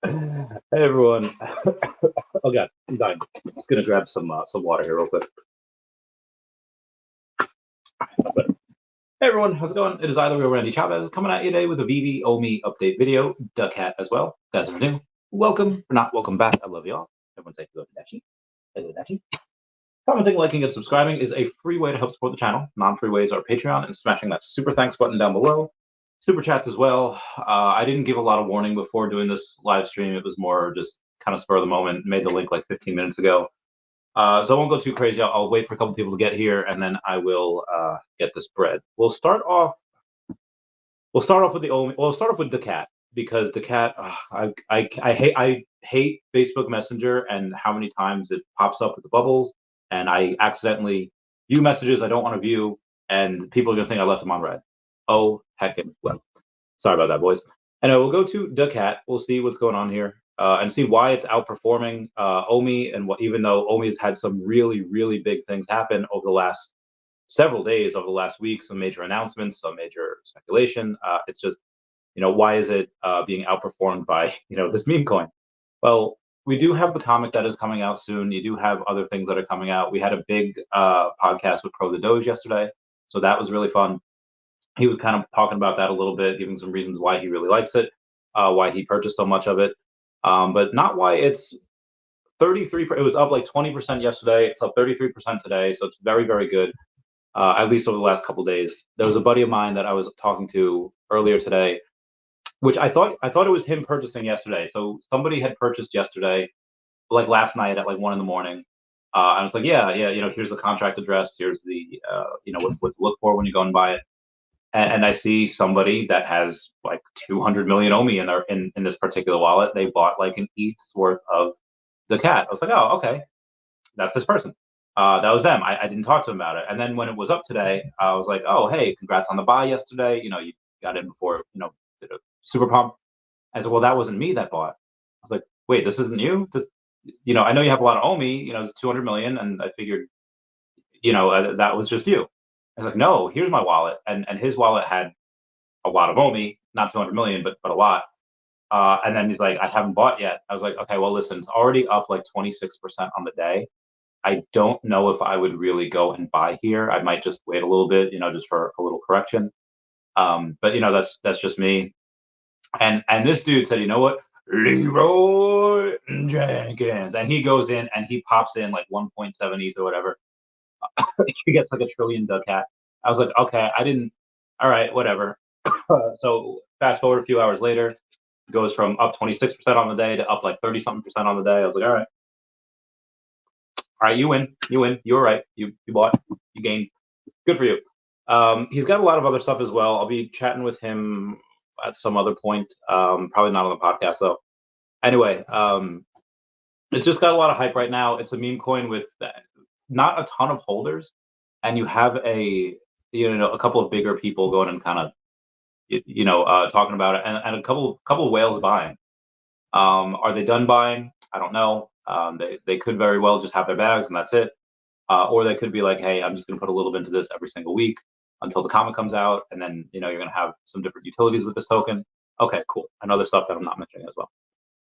Hey everyone. Oh god, I'm dying. I'm just gonna grab some water here real quick. Hey everyone, how's it going? It is either real Randy Chavez coming at you today with a VeVe OMI update video. Duck hat as well. Guys, if you're new, welcome or not welcome back. I love y'all. Everyone say hello to Dashi. Hello Dashi. Commenting, liking, and subscribing is a free way to help support the channel. Non-free ways are Patreon and smashing that super thanks button down below. Super chats as well. I didn't give a lot of warning before doing this live stream. It was more just kind of spur of the moment. Made the link like 15 minutes ago. So I won't go too crazy. I'll wait for a couple people to get here, and then I will get this bread. We'll start off with the only. We'll start off with the cat because the cat. I hate Facebook Messenger and how many times it pops up with the bubbles, and I accidentally view messages I don't want to view, and people are gonna think I left them on red. Oh heck, well, sorry about that, boys. Anyway, we'll go to the cat. We'll see what's going on here and see why it's outperforming OMI, and what, even though OMI's had some really big things happen over the last several days, over the last week, some major announcements, some major speculation. It's just, why is it being outperformed by, this meme coin? Well, we do have the comic that is coming out soon. You do have other things that are coming out. We had a big podcast with Pro the Doge yesterday, so that was really fun. He was kind of talking about that a little bit, giving some reasons why he really likes it, why he purchased so much of it, but not why it's 33. It was up like 20% yesterday. It's up 33% today, so it's very good. At least over the last couple of days. There was a buddy of mine that I was talking to earlier today, which I thought it was him purchasing yesterday. So somebody had purchased yesterday, like last night at like 1 a.m. And I was like, yeah, here's the contract address. Here's the what to look for when you go and buy it. And I see somebody that has like 200 million OMI in this particular wallet. They bought like an ETH's worth of the cat. I was like, oh, okay, that's this person. That was them. I didn't talk to them about it. And then when it was up today, I was like, oh, hey, congrats on the buy yesterday. You got in before, did a super pump. I said, well, that wasn't me that bought. I was like, wait, this isn't you? I know you have a lot of OMI, it's 200 million. And I figured, that was just you. I was like, no, here's my wallet. And his wallet had a lot of OMI, not 200 million, but a lot. And then he's like, I haven't bought yet. I was like, okay, well, listen, it's already up like 26% on the day. I don't know if I would really go and buy here. I might just wait a little bit, just for a little correction. But that's just me. And this dude said, you know what, Leroy Jenkins, and he goes in and he pops in like 1.7 ETH or whatever. He gets like a trillion duck hat. I was like, okay, I didn't. All right, whatever. So fast forward a few hours later, goes from up 26% on the day to up like 30 something percent on the day. I was like, all right, you win. You're right. You bought. You gained. Good for you. He's got a lot of other stuff as well. I'll be chatting with him at some other point. Probably not on the podcast though. Anyway, it's just got a lot of hype right now. It's a meme coin with not a ton of holders, and you have a couple of bigger people going and kind of talking about it, and a couple of whales buying. Are they done buying? I don't know. They could very well just have their bags and that's it. Or they could be like, hey, I'm just going to put a little bit into this every single week until the comic comes out. And then, you're going to have some different utilities with this token. Okay, cool. And other stuff that I'm not mentioning as well.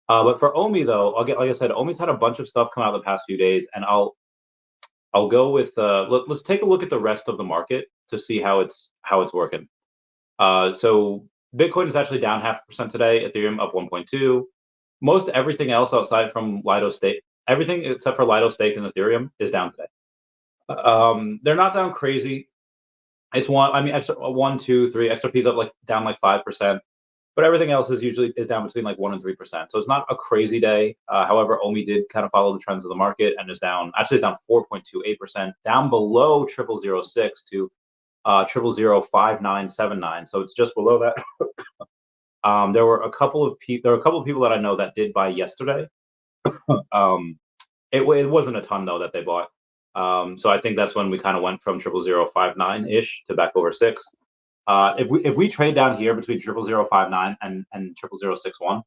But for OMI, though, like I said, OMI's had a bunch of stuff come out the past few days. And I'll go with, let's take a look at the rest of the market to see how it's working. So Bitcoin is actually down 0.5% today. Ethereum up 1.2. Most everything else outside from Lido Stake, everything except for Lido Stake and Ethereum is down today. They're not down crazy. It's extra 1, 2, 3. XRP's up down like 5%, but everything else is down between like 1 and 3%. So it's not a crazy day. However, OMI did kind of follow the trends of the market and is down. Actually, it's down 4.28%, down below 0006 to 005979. So it's just below that. There were a couple of people that I know that did buy yesterday. It wasn't a ton though that they bought. So I think that's when we kind of went from 0059 ish to back over 6. If we trade down here between 0059 and 0061,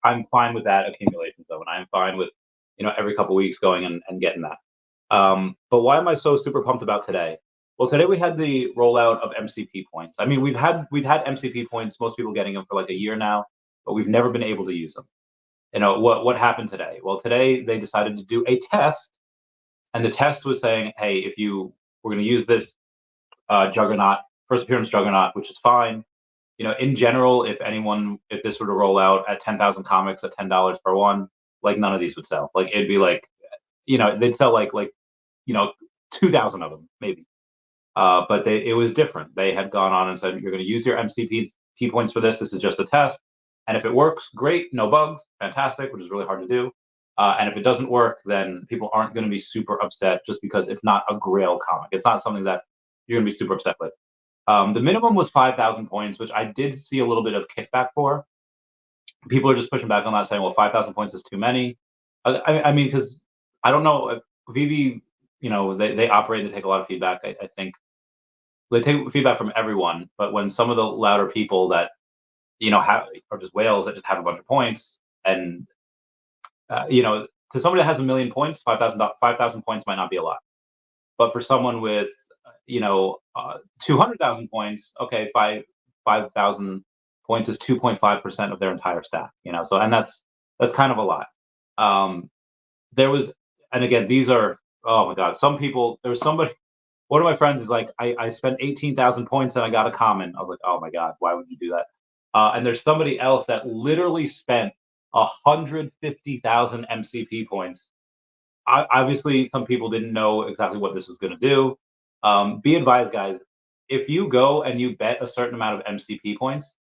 I'm fine with that accumulation though, and I'm fine with every couple weeks going and getting that. But why am I so super pumped about today? Well, today we had the rollout of MCP points. I mean, we've had MCP points, most people getting them for like a year now. but we've never been able to use them. You know, what happened today? Well, today they decided to do a test, and the test was saying, hey, if you we're going to use this Juggernaut, first appearance Juggernaut, which is fine. You know, in general, if this were to roll out at 10,000 comics at $10 per one, like none of these would sell. Like it'd be like, you know, they'd sell like 2,000 of them maybe. But it was different. They had gone on and said, you're going to use your MCP points for this. This is just a test. And if it works, great, no bugs, fantastic, which is really hard to do. And if it doesn't work, then people aren't going to be super upset just because it's not a Grail comic. It's not something that you're going to be super upset with. The minimum was 5,000 points, which I did see a little bit of kickback for. People are just pushing back on that, saying, well, 5,000 points is too many. I mean, because I don't know, VeVe, you know, they operate, they take a lot of feedback. I think they take feedback from everyone, but when some of the louder people that, you know, are just whales that just have a bunch of points, and you know, to somebody that has 1 million points, 5,000 points might not be a lot, but for someone with, you know, 200,000 points, okay, 5,000 points is 2.5% of their entire stack, you know, so, and that's kind of a lot. There was, and again, these are, oh my God, some people, there was somebody, one of my friends is like, I spent 18,000 points and I got a common. I was like, oh my God, why would you do that? And there's somebody else that literally spent 150,000 MCP points. Obviously, some people didn't know exactly what this was going to do. Be advised, guys, if you go and you bet a certain amount of MCP points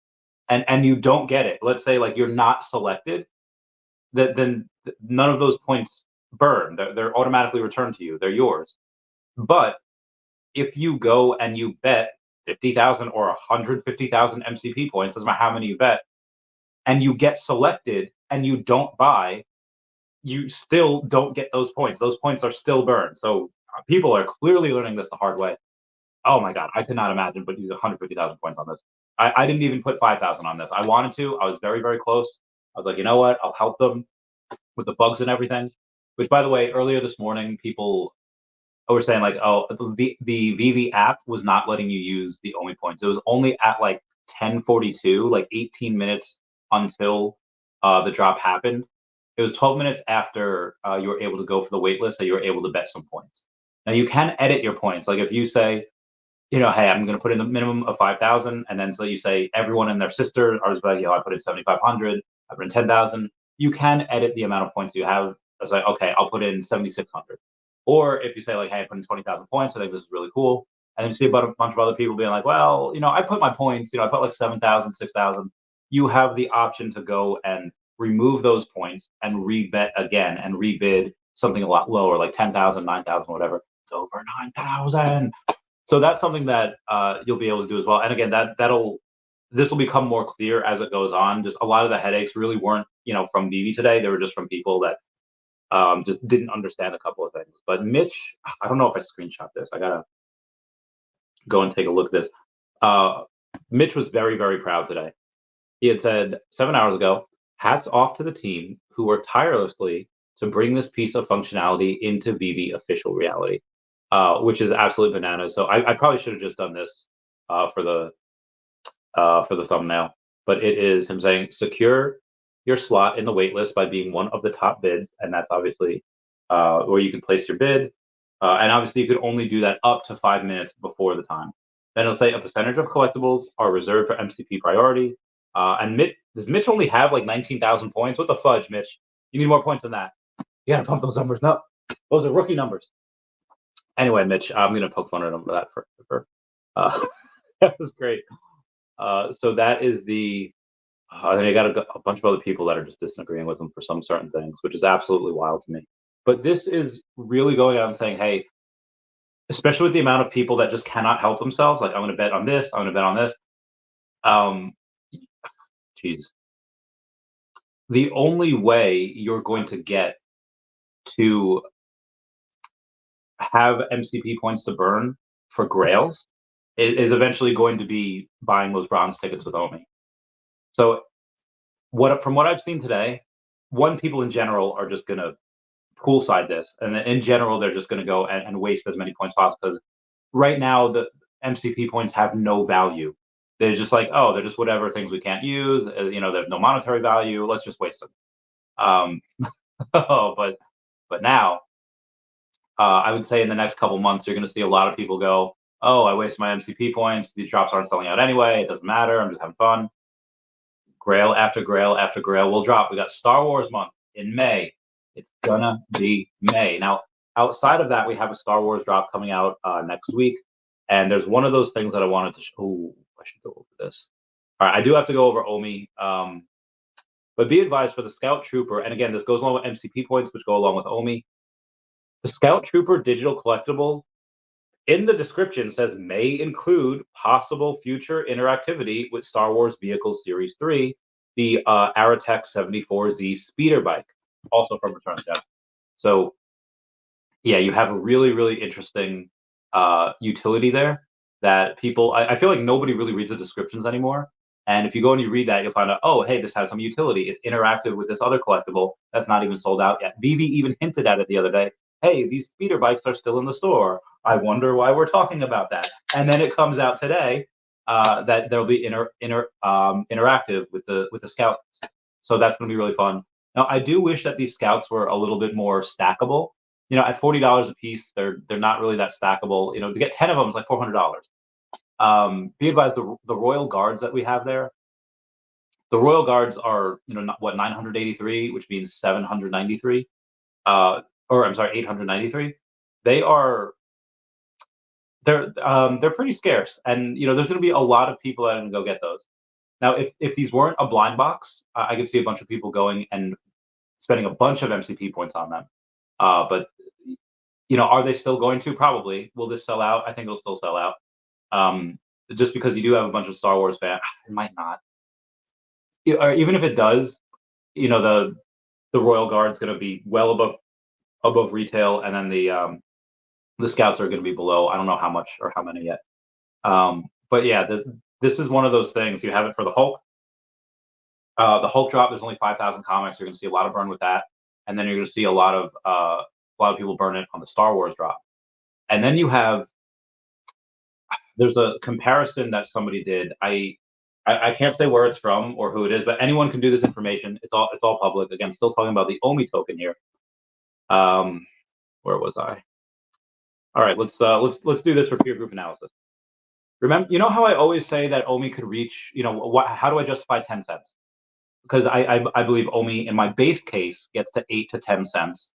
and you don't get it, let's say like you're not selected, then none of those points burn. They're automatically returned to you. They're yours. But if you go and you bet 50,000 or 150,000 MCP points, doesn't matter how many you bet, and you get selected and you don't buy, you still don't get those points. Those points are still burned. So people are clearly learning this the hard way. Oh my God, I could not imagine but use 150,000 points on this. I didn't even put 5,000 on this. I wanted to. I was very, very close. I was like, you know what? I'll help them with the bugs and everything. Which, by the way, earlier this morning, people were saying like, oh, the VeVe app was not letting you use the OMI points. It was only at like 10:42, like 18 minutes until the drop happened. It was 12 minutes after you were able to go for the wait list that you were able to bet some points. Now you can edit your points. Like if you say, you know, hey, I'm going to put in the minimum of 5,000, and then so you say everyone and their sister are just like, you know, I put in 7,500, I put in 10,000. You can edit the amount of points you have. I was like, okay, I'll put in 7,600. Or if you say like, hey, I put in 20,000 points, I think this is really cool. And then you see a bunch of other people being like, well, you know, I put my points, you know, I put like 7,000, 6,000. You have the option to go and remove those points and rebet again and rebid something a lot lower, like 10,000, 9,000, whatever. It's over 9,000. So that's something that you'll be able to do as well. And again, this will become more clear as it goes on. Just a lot of the headaches really weren't, you know, from VeVe today. They were just from people that just didn't understand a couple of things. But Mitch, I don't know if I screenshot this. I gotta go and take a look at this. Mitch was very, very proud today. He had said 7 hours ago, hats off to the team who worked tirelessly to bring this piece of functionality into VeVe official reality, which is absolute bananas. So I probably should have just done this for the thumbnail, but it is him saying, secure your slot in the waitlist by being one of the top bids, and that's obviously where you can place your bid. And obviously, you could only do that up to 5 minutes before the time. Then it'll say a percentage of collectibles are reserved for MCP priority. And does Mitch only have like 19,000 points? What the fudge, Mitch? You need more points than that. You gotta pump those numbers up. Those are rookie numbers. Anyway, Mitch, I'm gonna poke fun at him for that that was great. So that is the. Then you got a bunch of other people that are just disagreeing with him for some certain things, which is absolutely wild to me. But this is really going out and saying, hey, especially with the amount of people that just cannot help themselves, like I'm going to bet on this, I'm going to bet on this. Geez. The only way you're going to get to have MCP points to burn for Grails is eventually going to be buying those bronze tickets with OMI. So from what I've seen today, people in general are just going to poolside this, and in general they're just going to go and waste as many points possible, because right now the MCP points have no value. They're just like, oh, they're just whatever things we can't use. You know, there's no monetary value. Let's just waste them. But now, I would say in the next couple months, you're going to see a lot of people go, oh, I wasted my MCP points. These drops aren't selling out anyway. It doesn't matter. I'm just having fun. Grail after grail after grail will drop. We got Star Wars month in May. It's gonna be May. Now, outside of that, we have a Star Wars drop coming out next week. And there's one of those things that I wanted to show. I should go over this. All right, I do have to go over OMI. But be advised for the Scout Trooper, and again, this goes along with MCP points, which go along with OMI. The Scout Trooper digital collectibles in the description says may include possible future interactivity with Star Wars Vehicles Series 3, the Aratech 74Z speeder bike, also from Return to Death. So, yeah, you have a really, really interesting utility there that people, I feel like nobody really reads the descriptions anymore. And if you go and you read that, you'll find out, oh, hey, this has some utility. It's interactive with this other collectible that's not even sold out yet. VeVe even hinted at it the other day. Hey, these speeder bikes are still in the store. I wonder why we're talking about that. And then it comes out today that there'll be interactive with the Scouts. So that's going to be really fun. Now, I do wish that these Scouts were a little bit more stackable. You know, at $40 a piece, they're not really that stackable. You know, to get 10 of them is like $400. Be advised, the Royal Guards that we have there, the Royal Guards are, you know, what, 983, which means 793, or I'm sorry, 893. They're pretty scarce, and you know, there's going to be a lot of people that are going to go get those. Now, if these weren't a blind box, I could see a bunch of people going and spending a bunch of MCP points on them. But you know, are they still going to? Probably. Will this sell out? I think it'll still sell out. Just because you do have a bunch of Star Wars fans, it might not. Or even if it does, you know, the Royal Guard's going to be well above retail, and then the Scouts are going to be below. I don't know how much or how many yet. But yeah, this is one of those things. You have it for the Hulk. The Hulk drop, there's only 5,000 comics. You're going to see a lot of burn with that, and then you're going to see a lot of people burn it on the Star Wars drop. And then you have, there's a comparison that somebody did. I can't say where it's from or who it is, but anyone can do this information. It's all public. Again, still talking about the OMI token here. Where was I? All right, let's do this for peer group analysis. Remember, you know how I always say that OMI could reach, you know, how do I justify 10 cents? Because I believe OMI in my base case gets to 8 to 10 cents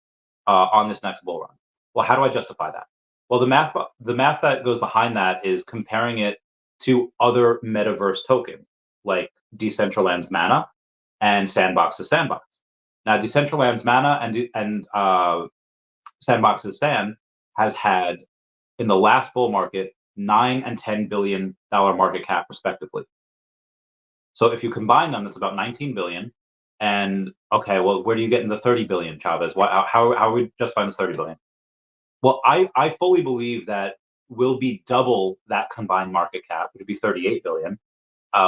on this next bull run. Well, how do I justify that? Well, the math that goes behind that is comparing it to other metaverse tokens like Decentraland's Mana and Sandbox's Sandbox. Now, Decentraland's Mana and Sandbox's Sand has had, in the last bull market, $9 and $10 billion market cap respectively. So if you combine them, that's about 19 billion. And okay, well, where do you get in the 30 billion, Chavez? How are we justifying this 30 billion? Well, I fully believe that will be double that combined market cap, which would be 38 billion,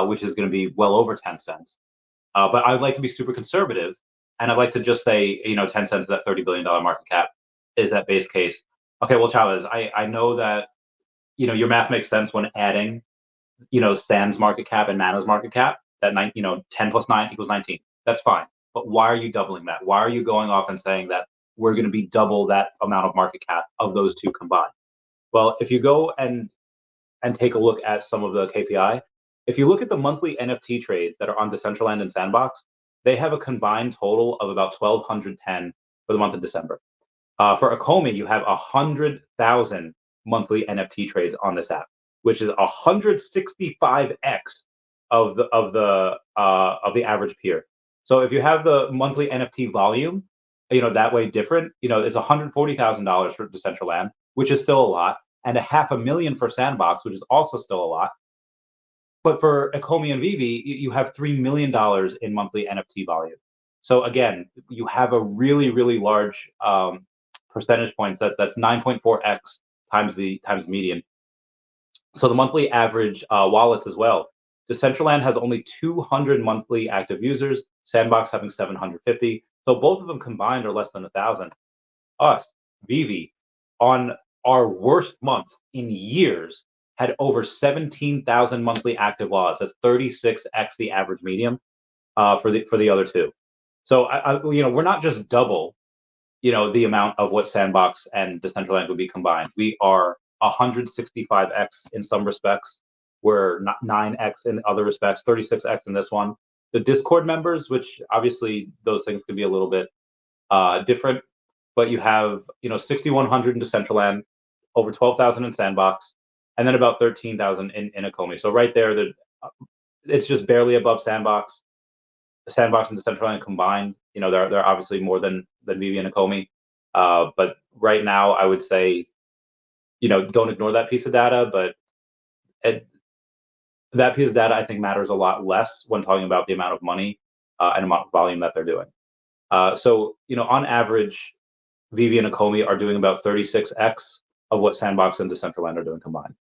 which is going to be well over 10 cents. But I'd like to be super conservative, and I'd like to just say, you know, 10 cents of that $30 billion market cap is that base case. Okay, well, Chavez, I know that, you know, your math makes sense when adding, you know, Sand's market cap and Mana's market cap. That 10 plus 9 equals 19. That's fine. But why are you doubling that? Why are you going off and saying that we're going to be double that amount of market cap of those two combined? Well, if you go and take a look at some of the KPI, if you look at the monthly NFT trades that are on Decentraland and Sandbox, they have a combined total of about 1,210 for the month of December. For Akomi, you have 100,000 monthly NFT trades on this app, which is 165x of the average peer. So if you have the monthly NFT volume, you know, that way different, you know, it's $140,000 for Decentraland, which is still a lot, and $500,000 for Sandbox, which is also still a lot. But for Akomi and VeVe, you have $3 million in monthly NFT volume. So again, you have a really, really large percentage point that's 9.4x times the median. So the monthly average wallets as well. Decentraland has only 200 monthly active users, Sandbox having 750. So both of them combined are less than 1,000. Us, VeVe, on our worst month in years, had over 17,000 monthly active wallets. That's 36x the average medium for the other two. So we're not just double, the amount of what Sandbox and Decentraland would be combined. We are 165x in some respects. We're not 9x in other respects, 36x in this one. The Discord members, which obviously those things could be a little bit different, but you have 6,100 in Decentraland, over 12,000 in Sandbox, and then about 13,000 in OMI. So right there, it's just barely above Sandbox. Sandbox and Decentraland combined, they're obviously more than VeVe and OMI. But right now, I would say, don't ignore that piece of data, but that piece of data I think matters a lot less when talking about the amount of money and amount of volume that they're doing. So on average, VeVe and OMI are doing about 36x of what Sandbox and Decentraland are doing combined.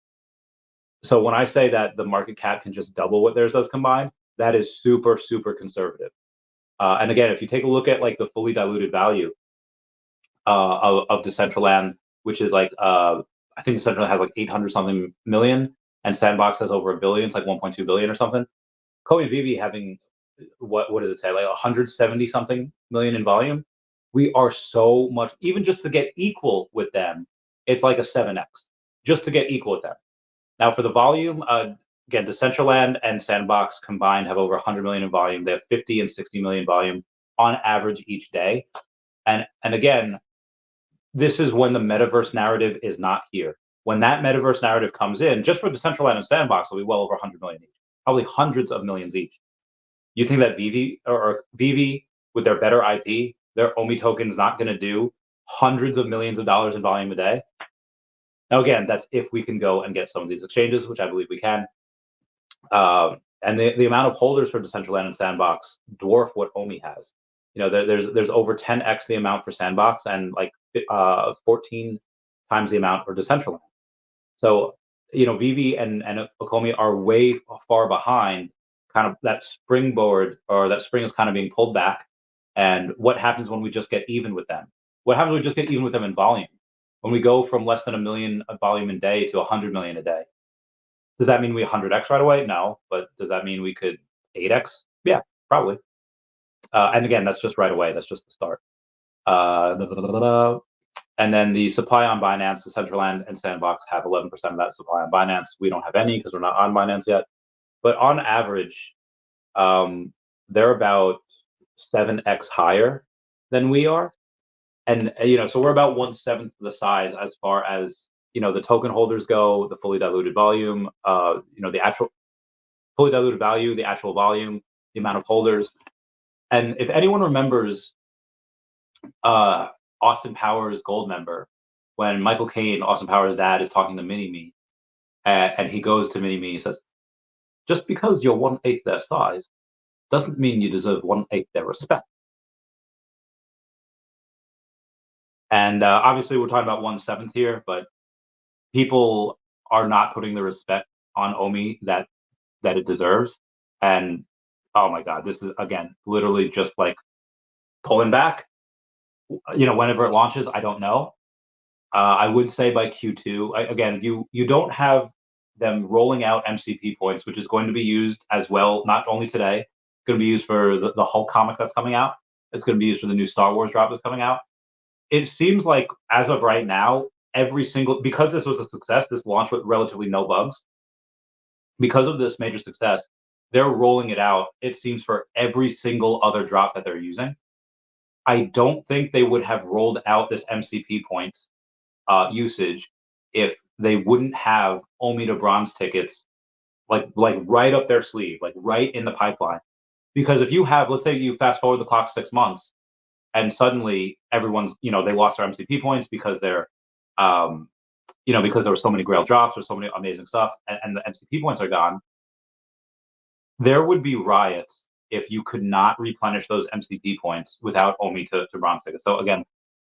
So when I say that the market cap can just double what theirs does combined, that is super, super conservative. And again, if you take a look at like the fully diluted value of Decentraland, which is like I think Decentraland has like 800 something million, and Sandbox has over 1 billion. It's like 1.2 billion or something. OMI and VeVe having what does it say, like 170 something million in volume. We are so much, even just to get equal with them, it's like a 7x just to get equal with them. Now for the volume, again, Decentraland and Sandbox combined have over 100 million in volume. They have 50 and 60 million volume on average each day. And again, this is when the metaverse narrative is not here. When that metaverse narrative comes in, just for Decentraland and Sandbox, it'll be well over 100 million each, probably hundreds of millions each. You think that VeVe or VeVe with their better IP, their OMI token is not going to do hundreds of millions of dollars in volume a day? Now, again, that's if we can go and get some of these exchanges, which I believe we can. And the amount of holders for Decentraland and Sandbox dwarf what OMI has. There's over 10x the amount for Sandbox and like 14 times the amount for Decentraland. So, VeVe and OMI are way far behind kind of that springboard, or that spring is kind of being pulled back. And what happens when we just get even with them? What happens when we just get even with them in volume? When we go from less than 1 million of volume a day to 100 million a day, does that mean we 100x right away? No, but does that mean we could 8x? Yeah, probably. And again, that's just right away. That's just the start. And then the supply on Binance, Decentraland and Sandbox have 11% of that supply on Binance. We don't have any because we're not on Binance yet. But on average, they're about 7x higher than we are. And, so we're about 1/7 the size as far as, the token holders go, the fully diluted volume, the actual fully diluted value, the actual volume, the amount of holders. And if anyone remembers Austin Powers Gold Member, when Michael Caine, Austin Powers' dad, is talking to Mini-Me, and he goes to Mini-Me and says, just because you're 1/8 their size doesn't mean you deserve 1/8 their respect. And obviously we're talking about 1/7 here, but people are not putting the respect on OMI that it deserves. And oh my God, this is again literally just like pulling back. Whenever it launches, I don't know. I would say by Q2. Again, you don't have them rolling out MCP points, which is going to be used as well, not only today. It's going to be used for the Hulk comic that's coming out. It's going to be used for the new Star Wars drop that's coming out. It seems like as of right now, because this was a success, this launched with relatively no bugs. Because of this major success, they're rolling it out, it seems, for every single other drop that they're using. I don't think they would have rolled out this MCP points usage if they wouldn't have OMI to bronze tickets like right up their sleeve, like right in the pipeline. Because if you have, let's say you fast forward the clock 6 months, and suddenly everyone's, they lost their MCP points because they're, because there were so many Grail drops or so many amazing stuff, and the MCP points are gone. There would be riots if you could not replenish those MCP points without OMI to bronze tickets. So again,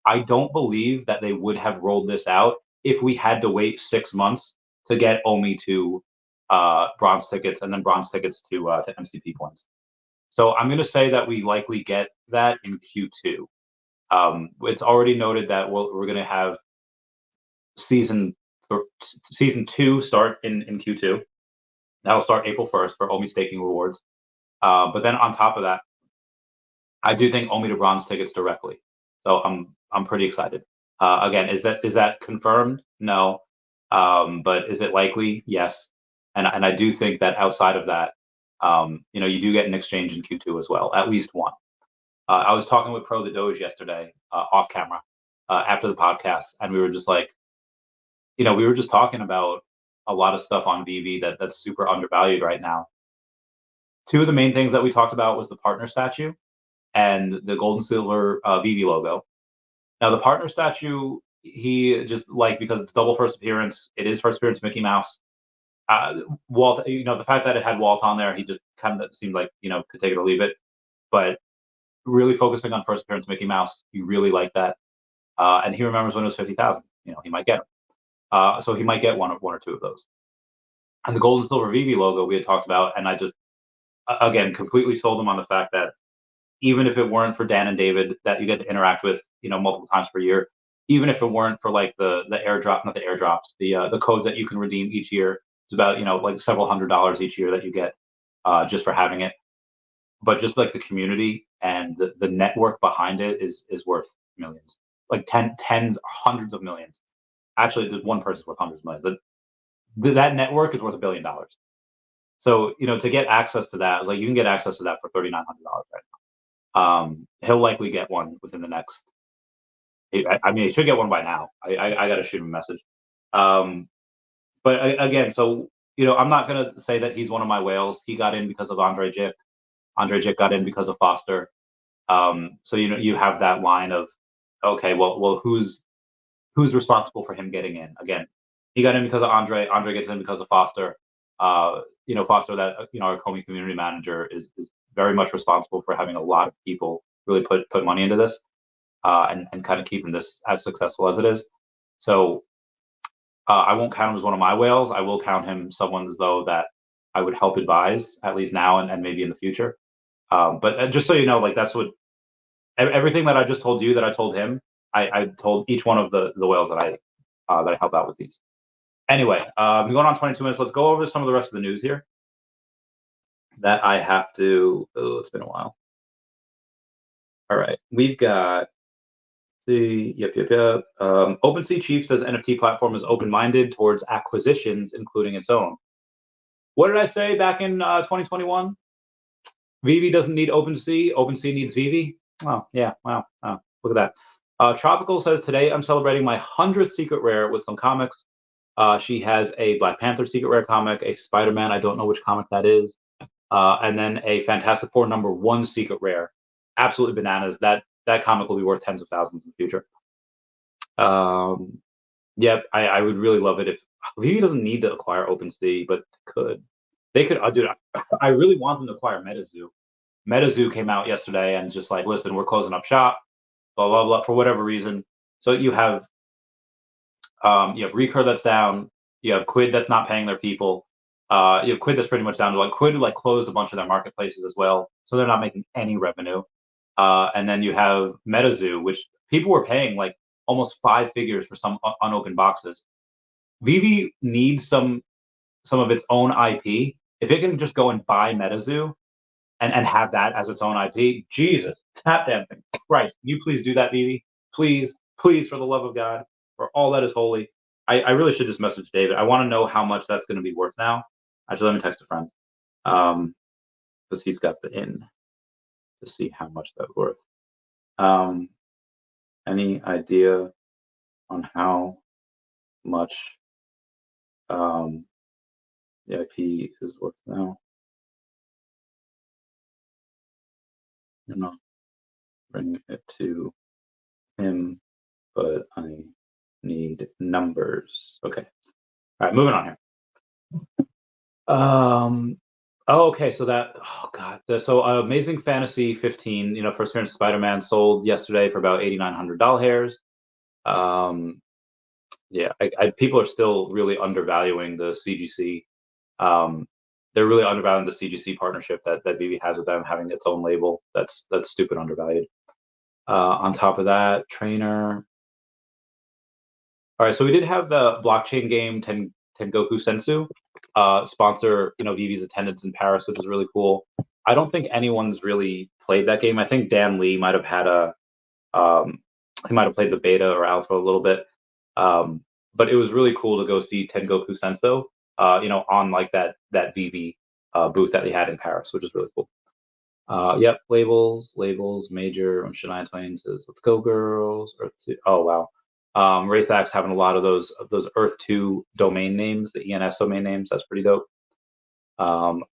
I don't believe that they would have rolled this out if we had to wait 6 months to get OMI to bronze tickets and then bronze tickets to MCP points. So I'm going to say that we likely get that in Q2. It's already noted that we're going to have season season 2 start in Q2. That'll start April 1st for OMI staking rewards. But then on top of that, I do think OMI to bronze tickets directly. So I'm pretty excited. Again, is that confirmed? No. But is it likely? Yes. And I do think that outside of that, you do get an exchange in Q2 as well, at least one. I was talking with Pro the Doge yesterday, off camera, after the podcast, and we were just like, we were just talking about a lot of stuff on VeVe that's super undervalued right now. Two of the main things that we talked about was the partner statue and the gold and silver VeVe logo. Now the partner statue, he just because it's double first appearance, it is first appearance Mickey Mouse. Walt, the fact that it had Walt on there, he just kind of seemed like could take it or leave it. But really focusing on first appearance Mickey Mouse, you really like that. And he remembers when it was 50,000. He might get them. So he might get one or two of those. And the gold and silver VeVe logo we had talked about, and I just again completely sold him on the fact that even if it weren't for Dan and David that you get to interact with multiple times per year, even if it weren't for like the airdrop, not the airdrops, the code that you can redeem each year, it's about like several $100s each year that you get just for having it. But just like the community and the network behind it is worth millions, like tens, hundreds of millions. Actually, there's one person's worth hundreds of millions. That network is worth $1 billion. So to get access to that, I was like, you can get access to that for $3,900 right now. He'll likely get one within the next. I mean, he should get one by now. I got to shoot him a message. But again, so I'm not gonna say that he's one of my whales. He got in because of Andre Jick. Andre Jick got in because of Foster. So you have that line of, okay, well, who's responsible for him getting in? Again, he got in because of Andre. Andre gets in because of Foster. Foster, that our Comey community manager is very much responsible for having a lot of people really put money into this, and kind of keeping this as successful as it is. So I won't count him as one of my whales. I will count him someone as though that I would help advise, at least now and maybe in the future. But just so you know, like that's what everything that I just told you that I told him, I told each one of the whales that I help out with these. Anyway, we're going on 22 minutes. Let's go over some of the rest of the news here that I have to. Oh, it's been a while. All right, we've got. Yep. OpenSea chief says NFT platform is open-minded towards acquisitions, including its own. What did I say back in 2021? VeVe doesn't need OpenSea. OpenSea needs VeVe. Oh, yeah. Wow. Oh, look at that. Tropical says, today I'm celebrating my 100th secret rare with some comics. She has a Black Panther secret rare comic, a Spider-Man, I don't know which comic that is, and then a Fantastic Four #1 secret rare. Absolutely bananas. That comic will be worth tens of thousands in the future. Yep, I would really love it if VeVe doesn't need to acquire OpenSea, but they could. Dude, I really want them to acquire MetaZoo. MetaZoo came out yesterday and just like, listen, we're closing up shop, blah blah blah, for whatever reason. So you have Recur that's down. You have Quid that's not paying their people. You have Quid that's pretty much down to Quid closed a bunch of their marketplaces as well, so they're not making any revenue. And then you have MetaZoo, which people were paying like almost 5 figures for some unopened boxes. VeVe needs some of its own IP. If it can just go and buy MetaZoo and have that as its own IP, Jesus, tap dancing. Christ, can you please do that, VeVe? Please, please, for the love of God, for all that is holy. I really should just message David. I want to know how much that's going to be worth now. Actually, let me text a friend. Because he's got the in to see how much that's worth. Any idea on how much the IP is worth now? I'm not bringing it to him, but I need numbers. Okay. All right, moving on here. Okay, so Amazing Fantasy 15, first appearance of Spider-Man sold yesterday for about $8,900. Yeah, people are still really undervaluing the CGC. They're really undervaluing the CGC partnership that VeVe has with them having its own label. That's stupid undervalued. On top of that, Trainer. All right, so we did have the blockchain game Tengoku Sensu sponsor, VeVe's attendance in Paris, which is really cool. I don't think anyone's really played that game. I think Dan Lee might have had he might have played the beta or alpha a little bit. But it was really cool to go see Tengoku Senso, on like that VeVe booth that they had in Paris, which is really cool. Yep, labels, major. Shania Twain says, "Let's go, girls." Earth 2. Oh wow. Wraithback's having a lot of those Earth 2 domain names, the ENS domain names. That's pretty dope.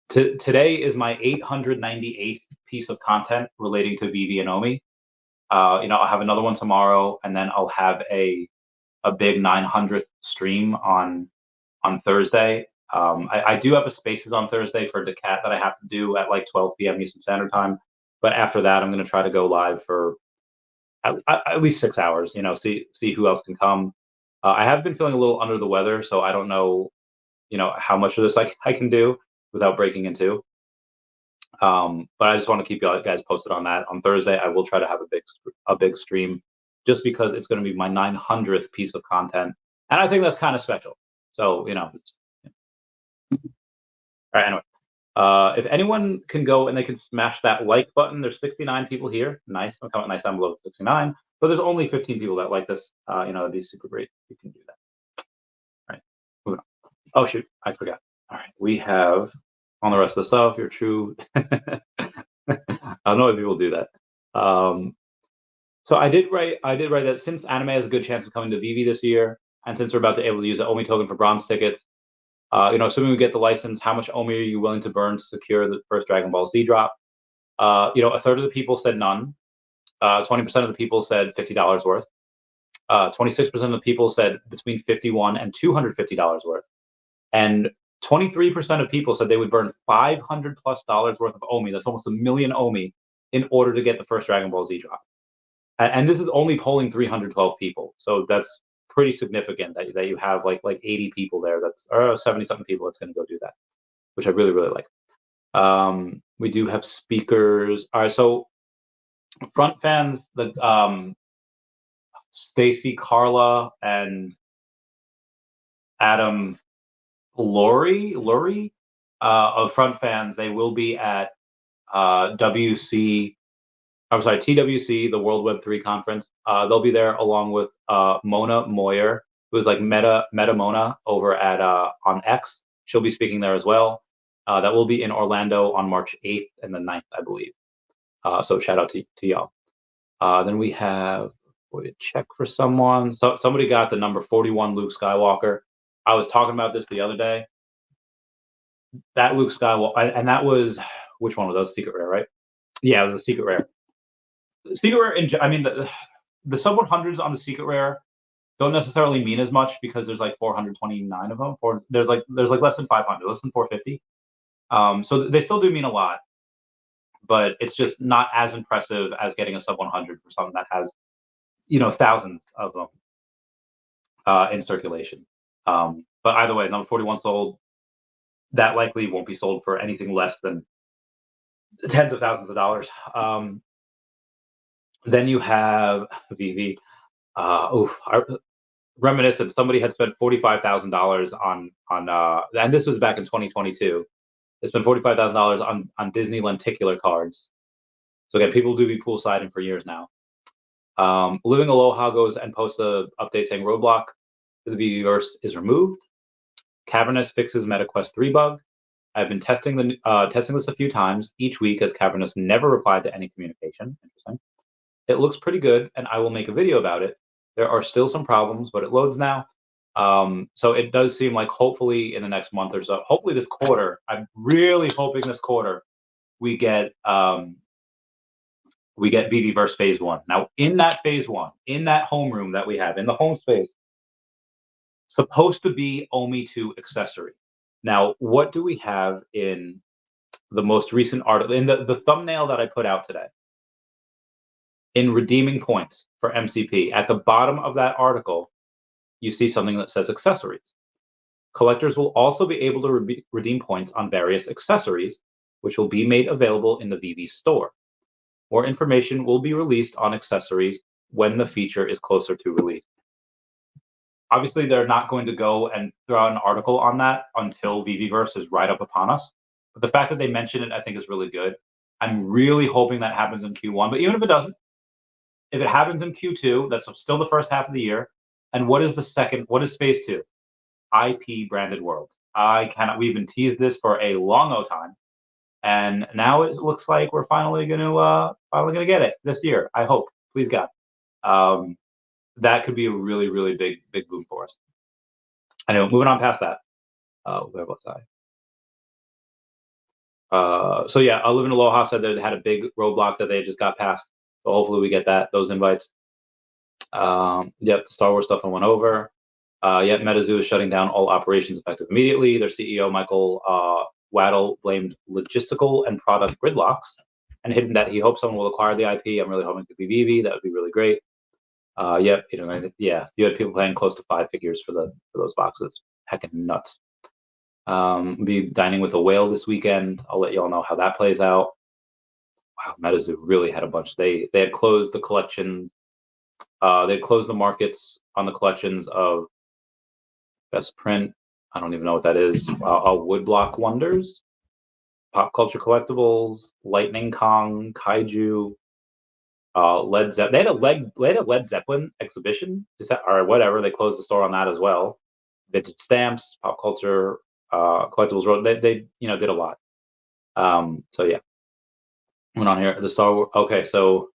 Today is my 898th piece of content relating to VeVe and OMI. I'll have another one tomorrow, and then I'll have a big 900th stream on Thursday. I do have a spaces on Thursday for Decat that I have to do at like 12 p.m. Eastern Standard Time. But after that, I'm going to try to go live for at least 6 hours. See who else can come. I have been feeling a little under the weather, so I don't know, how much of this I can do without breaking into. But I just want to keep you guys posted on that. On Thursday, I will try to have a big stream, just because it's going to be my 900th piece of content, and I think that's kind of special. So All right. Anyway, if anyone can go and they can smash that like button, there's 69 people here. Nice. I'm coming nice down below 69, but there's only 15 people that like this. It'd be super great if you can do that. All right. Moving on. Oh shoot, I forgot. All right, we have on the rest of the stuff. You're true. I don't know if people do that. So I did write that since anime has a good chance of coming to VeVe this year, and since we're about to be able to use the OMI token for bronze tickets, assuming we get the license, how much OMI are you willing to burn to secure the first Dragon Ball Z drop? A third of the people said none. 20% of the people said $50 worth. 26% of the people said between $51 and $250 worth. And 23% of people said they would burn $500+ worth of OMI. That's almost 1 million OMI in order to get the first Dragon Ball Z drop. And this is only polling 312 people. So that's pretty significant that you have like 80 people there. That's or 70 something people that's going to go do that, which I really, really like. We do have speakers. All right. So front fans, the Stacy, Carla, and Adam Lurie of front fans, they will be at TWC, the World Web 3 conference. They'll be there along with Mona Moyer, who's like Meta Mona over at on X. She'll be speaking there as well. That will be in Orlando on March 8th and the 9th, I believe. So shout out to y'all. Then we have, check for someone. So somebody got the number 41 Luke Skywalker. I was talking about this the other day. That Luke Skywalker, and that was, which one was that? Secret Rare, right? Yeah, it was a Secret Rare. Secret Rare, I mean, the sub 100s on the Secret Rare don't necessarily mean as much because there's like 429 of them. There's like less than 500, less than 450. So they still do mean a lot, but it's just not as impressive as getting a sub 100 for something that has, thousands of them in circulation. But either way, number 41 sold. That likely won't be sold for anything less than tens of thousands of dollars. Then you have VeVe. Reminiscent. Somebody had spent $45,000 on and this was back in 2022. They spent $45,000 on Disney lenticular cards. So again, people do be poolsiding for years now. Living Aloha goes and posts a update saying roadblock to the VeVeVerse is removed. Cavernous fixes MetaQuest 3 bug. I've been testing this a few times each week as Cavernous never replied to any communication. Interesting. It looks pretty good, and I will make a video about it. There are still some problems, but it loads now. So it does seem like hopefully in the next month or so, hopefully this quarter, I'm really hoping this quarter we get VeVeVerse phase 1. Now in that phase 1, in that homeroom that we have, in the home space, supposed to be OMI 2 accessory. Now, what do we have in the most recent article, in the thumbnail that I put out today? In redeeming points for MCP, at the bottom of that article, you see something that says accessories. Collectors will also be able to redeem points on various accessories, which will be made available in the VeVe store. More information will be released on accessories when the feature is closer to release. obviously they're not going to go and throw out an article on that until VeVeVerse is right up upon us. But the fact that they mention it, I think, is really good. I'm really hoping that happens in Q1. But even if it doesn't, if it happens in Q2, that's still the first half of the year. And what is the second? What is phase 2? IP branded worlds. I cannot. We've been teased this for a long time, and now it looks like we're finally gonna get it this year. I hope, please God. That could be a really big boom for us. Anyway, moving on past that. Where was I? So yeah, I live in Aloha said they had a big roadblock that they just got past. So hopefully we get those invites. Yep, the Star Wars stuff I went over. Yep, MetaZoo is shutting down all operations effective immediately. Their CEO Michael Waddle blamed logistical and product gridlocks and hinted that he hopes someone will acquire the IP. I'm really hoping it could be VeVe. That would be really great. Yep, yeah, you had people paying close to 5 figures for those boxes. Heckin' nuts. Be dining with a whale this weekend. I'll let you all know how that plays out. Wow, MetaZoo really had a bunch. They had closed the collection. They had closed the markets on the collections of Best Print. I don't even know what that is. Woodblock Wonders, Pop Culture Collectibles, Lightning Kong, Kaiju, Led Zeppelin. They had a Led Zeppelin exhibition, or whatever. They closed the store on that as well. Vintage stamps, Pop Culture Collectibles. They did a lot. So yeah. Went on here. The Star Wars. Okay, so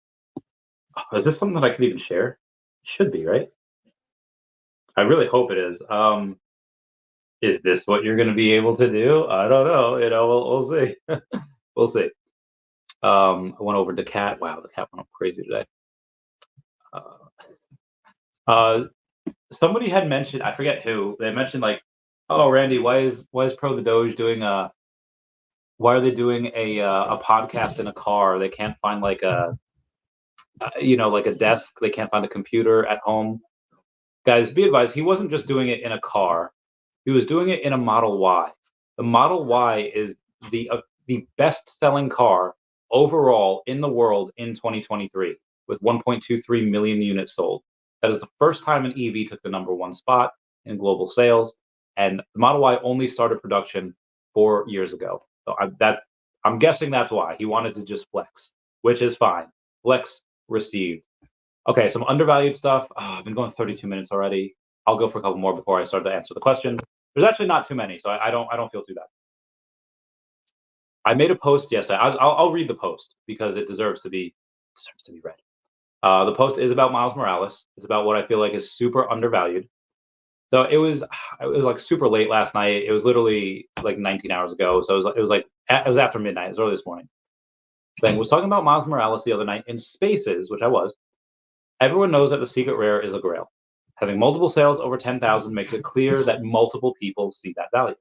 is this something that I could even share? It should be, right? I really hope it is. Is this what you're going to be able to do? I don't know. We'll see. We'll see. I went over to Cat. Wow, the Cat went up crazy today. Somebody had mentioned, I forget who. They mentioned like, oh, Randy, why is Pro the Doge doing why are they doing a podcast in a car? They can't find like a like a desk. They can't find a computer at home. Guys, be advised, he wasn't just doing it in a car. He was doing it in a Model Y. The Model Y is the best-selling car overall in the world in 2023, with 1.23 million units sold. That is the first time an EV took the #1 spot in global sales, and the Model Y only started production 4 years ago. So I'm guessing that's why he wanted to just flex, which is fine. Flex received. Okay, some undervalued stuff. Oh, I've been going 32 minutes already. I'll go for a couple more before I start to answer the question. There's actually not too many, so I don't feel too bad. I made a post yesterday. I'll read the post because it deserves to be read. The post is about Miles Morales. It's about what I feel like is super undervalued. So it was like super late last night. It was literally like 19 hours ago. So it was after midnight. It was early this morning. I was talking about Miles Morales the other night in Spaces, which I was. Everyone knows that the secret rare is a grail. Having multiple sales over 10,000 makes it clear that multiple people see that value.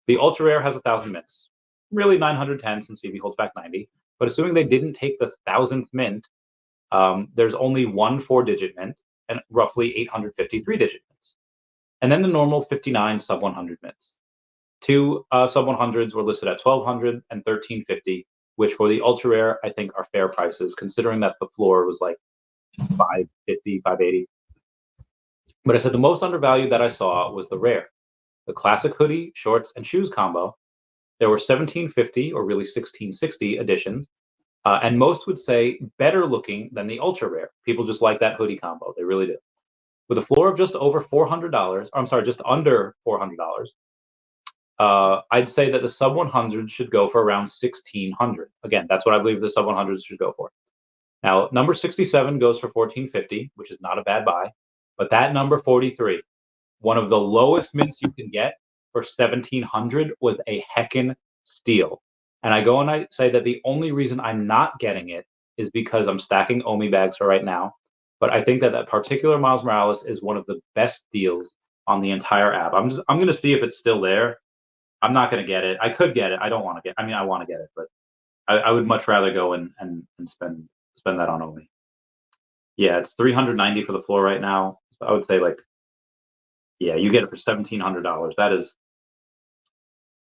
The ultra rare has 1,000 mints. Really 910 since VeVe holds back 90. But assuming they didn't take the 1,000th mint, there's only one 4-digit mint and roughly 850 3-digit mints. And then the normal 59 sub 100 mints. 2 sub 100s were listed at 1,200 and 1,350, which for the ultra rare I think are fair prices, considering that the floor was like 550, 580. But I said the most undervalued that I saw was the rare, the classic hoodie, shorts, and shoes combo. There were 1,750 or really 1,660 editions, and most would say better looking than the ultra rare. People just like that hoodie combo; they really do. With a floor of just over $400, I'm sorry, just under $400, I'd say that the sub 100 should go for around 1,600. Again, that's what I believe the sub 100s should go for. Now, number 67 goes for 1,450, which is not a bad buy. But that number 43, one of the lowest mints you can get for 1,700, was a heckin' steal. And I go and I say that the only reason I'm not getting it is because I'm stacking OMI bags for right now. But I think that that particular Miles Morales is one of the best deals on the entire app. I'm going to see if it's still there. I'm not going to get it. I could get it. I don't want to get. I mean, I want to get it, but I would much rather go and spend that on OMI. Yeah, it's 390 for the floor right now. So I would say like, yeah, you get it for $1,700. That is,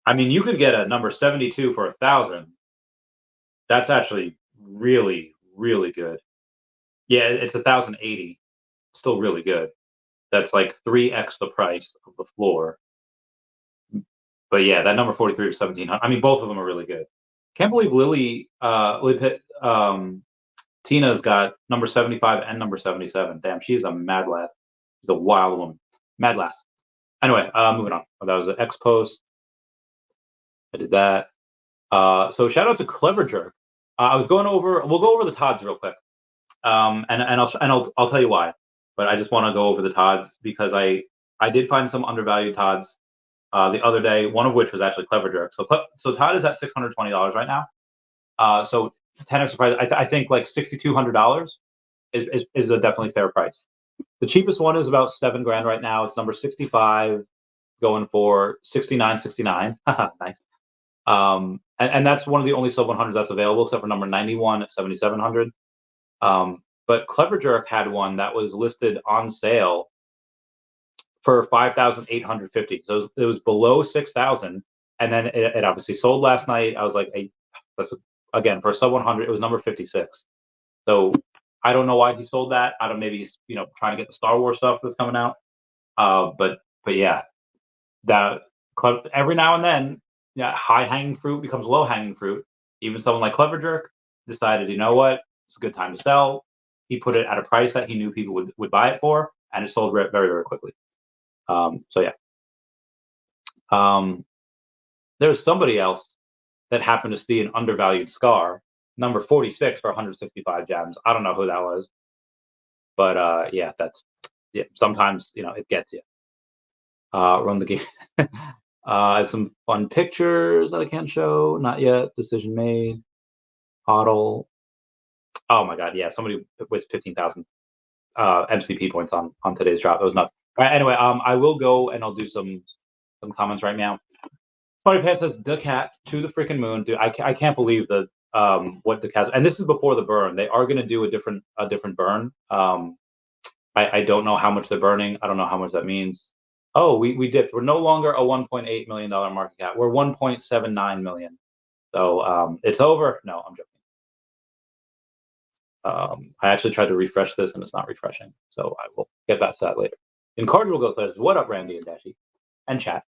I mean, you could get a number 72 for 1,000. That's actually really, really good. Yeah, it's 1,080. Still really good. that's like 3x the price of the floor. But yeah, that number 43 was 1700. I mean, both of them are really good. Can't believe Tina's got number 75 and number 77. Damn, she's a mad lass. She's a wild woman. Mad lass. Anyway, moving on. That was an X post. I did that. So shout out to Clever Jerk. I was going over. We'll go over the Tods real quick. And I'll tell you why. But I just want to go over the Tods because I did find some undervalued Tods the other day. One of which was actually Clever Jerk. So Todd is at $620 right now. So 10x price. I think like $6,200 is a definitely fair price. The cheapest one is about $7,000 right now. It's number 65, going for 69.69. Nice. And that's one of the only sub 100s that's available, except for number 91 at 7,700. But Clever Jerk had one that was listed on sale for 5,850. So it was below 6,000, and then it obviously sold last night. I was like, hey, again, for a sub 100, it was number 56. So I don't know why he sold that. I don't. Maybe he's trying to get the Star Wars stuff that's coming out. But yeah, that every now and then, yeah, high hanging fruit becomes low hanging fruit. Even someone like Clever Jerk decided, you know what, it's a good time to sell. He put it at a price that he knew people would buy it for, and it sold very, very quickly. So yeah. There's somebody else that happened to see an undervalued Scar, number 46 for 165 gems. I don't know who that was, but yeah, sometimes it gets you. Run the game. I have some fun pictures that I can't show. Not yet. Decision made. Huddle. Oh my god, yeah, somebody with 15,000 MCP points on today's drop. That was nuts. All right, anyway, I will go and I'll do some comments right now. Funny Pants says the cat to the freaking moon, dude. I can't believe that what the cat, and this is before the burn. They are going to do a different burn. I don't know how much they're burning. I don't know how much that means. Oh, we dipped. We're no longer a $1.8 million market cap. We're 1.79 million. So it's over. No, I'm joking. I actually tried to refresh this and it's not refreshing. So I will get back to that later. And Cardinal Go says, what up, Randy and Dashi? And chat.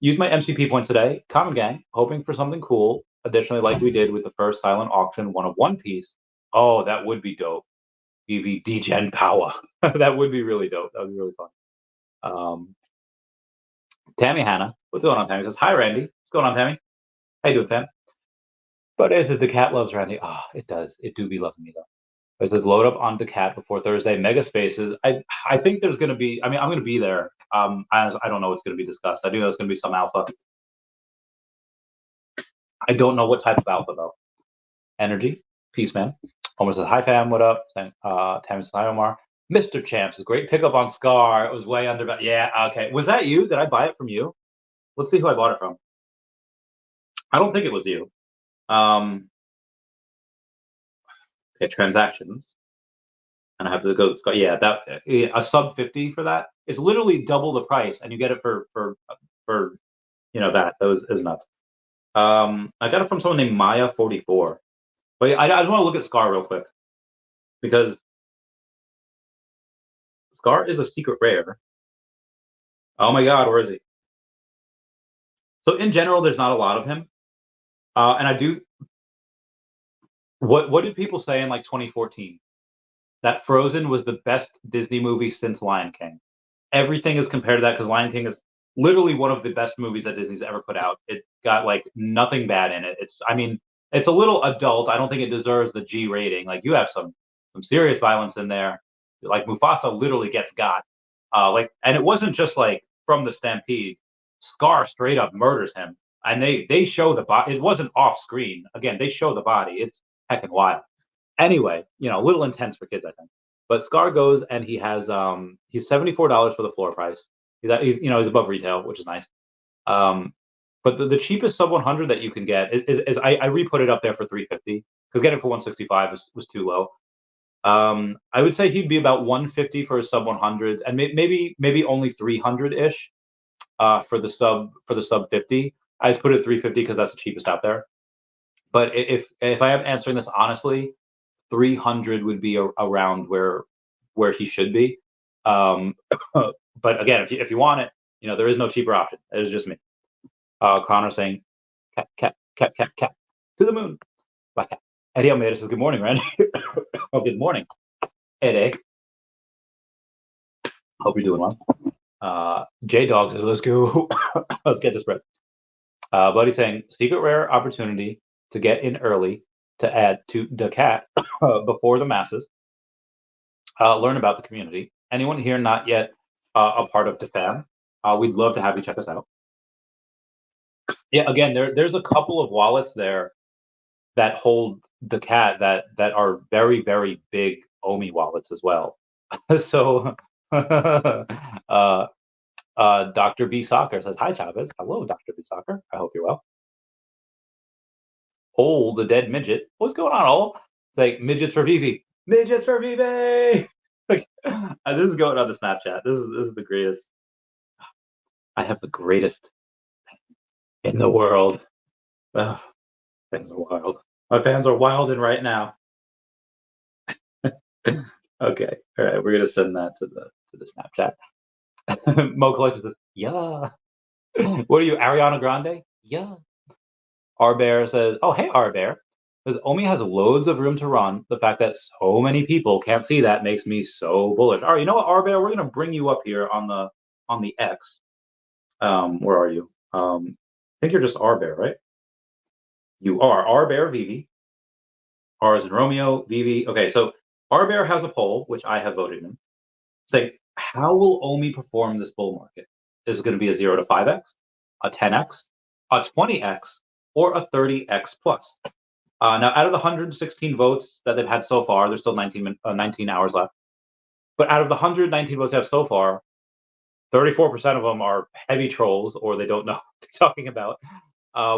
Use my MCP points today. Common Gang, hoping for something cool. Additionally, like we did with the first silent auction, one of One Piece. Oh, that would be dope. VeVe Degen Power. That would be really dope. That would be really fun. Tammy Hannah. What's going on, Tammy? Says, hi, Randy. What's going on, Tammy? How you doing, Tam? But it says the cat loves Randy. Ah, it does. It do be loving me, though. It says load up on the cat before Thursday. Mega Spaces. I think there's going to be. I mean, I'm going to be there. I don't know what's going to be discussed. I do know there's going to be some alpha. I don't know what type of alpha though. Energy. Peace, man. Homer says hi, fam. What up? Tammy says hi, Omar. Mr. Champs, a great pickup on Scar. It was way under. Yeah. Okay. Was that you? Did I buy it from you? Let's see who I bought it from. I don't think it was you. Okay, transactions. And I have to go. Yeah, a sub 50 for that. It's literally double the price, and you get it for that. That was nuts. I got it from someone named Maya44. But I just want to look at Scar real quick because Scar is a secret rare. Oh my god, where is he? So in general, there's not a lot of him, and I do. What did people say in like 2014? That Frozen was the best Disney movie since Lion King. Everything is compared to that because Lion King is literally one of the best movies that Disney's ever put out. It got like nothing bad in it. It's a little adult. I don't think it deserves the G rating. Like you have some serious violence in there. Like Mufasa literally gets got. And it wasn't just like from the stampede. Scar straight up murders him, and they show the body. It wasn't off screen. Again, they show the body. It's heckin' wild. Anyway, a little intense for kids, I think. But Scar goes and he has he's $74 for the floor price. He's above retail, which is nice. But the cheapest sub 100 that you can get is I re-put it up there for 350 because getting it for 165 was too low. I would say he'd be about 150 for his sub 100s and maybe only 300 ish for the sub 50. I just put it at 350 because that's the cheapest out there. But if I am answering this honestly, 300 would be around where he should be. But again, if you want it, there is no cheaper option. It is just me. Connor saying, cat, to the moon. Black cat. Eddie Almeida says, good morning, Randy. Oh, good morning, Eddie. Hope you're doing well. J-Dog says, let's go. Let's get this bread. Buddy saying, secret rare opportunity to get in early to add to the cat before the masses. Learn about the community. Anyone here not yet a part of the fam? We'd love to have you check us out. Yeah, again, there's a couple of wallets there that hold the cat that are very, very big OMI wallets as well. So Dr. B Soccer says, hi Chavez. Hello, Dr. B Soccer. I hope you're well. Ol the dead midget. What's going on, Ol? It's like midgets for VeVe. Midgets for VeVe. Like, this is going on the Snapchat. This is the greatest. I have the greatest in the world. Ugh, fans are wild. My fans are wilding right now. Okay, all right, we're gonna send that to the Snapchat. Mo Collector says, yeah. What are you, Ariana Grande? Yeah. R Bear says, oh hey R Bear. Because OMI has loads of room to run. The fact that so many people can't see that makes me so bullish. All right, you know what, R Bear, we're gonna bring you up here on the X. Where are you? I think you're just R Bear, right? You are R Bear VeVe. R is in Romeo, VeVe. Okay, so R Bear has a poll, which I have voted in. Saying, how will OMI perform this bull market? Is it going to be a 0 to 5x, a 10x, a 20x, or a 30x plus? Now, out of the 116 votes that they've had so far, there's still 19 hours left. But out of the 119 votes they have so far, 34% of them are heavy trolls, or they don't know what they're talking about,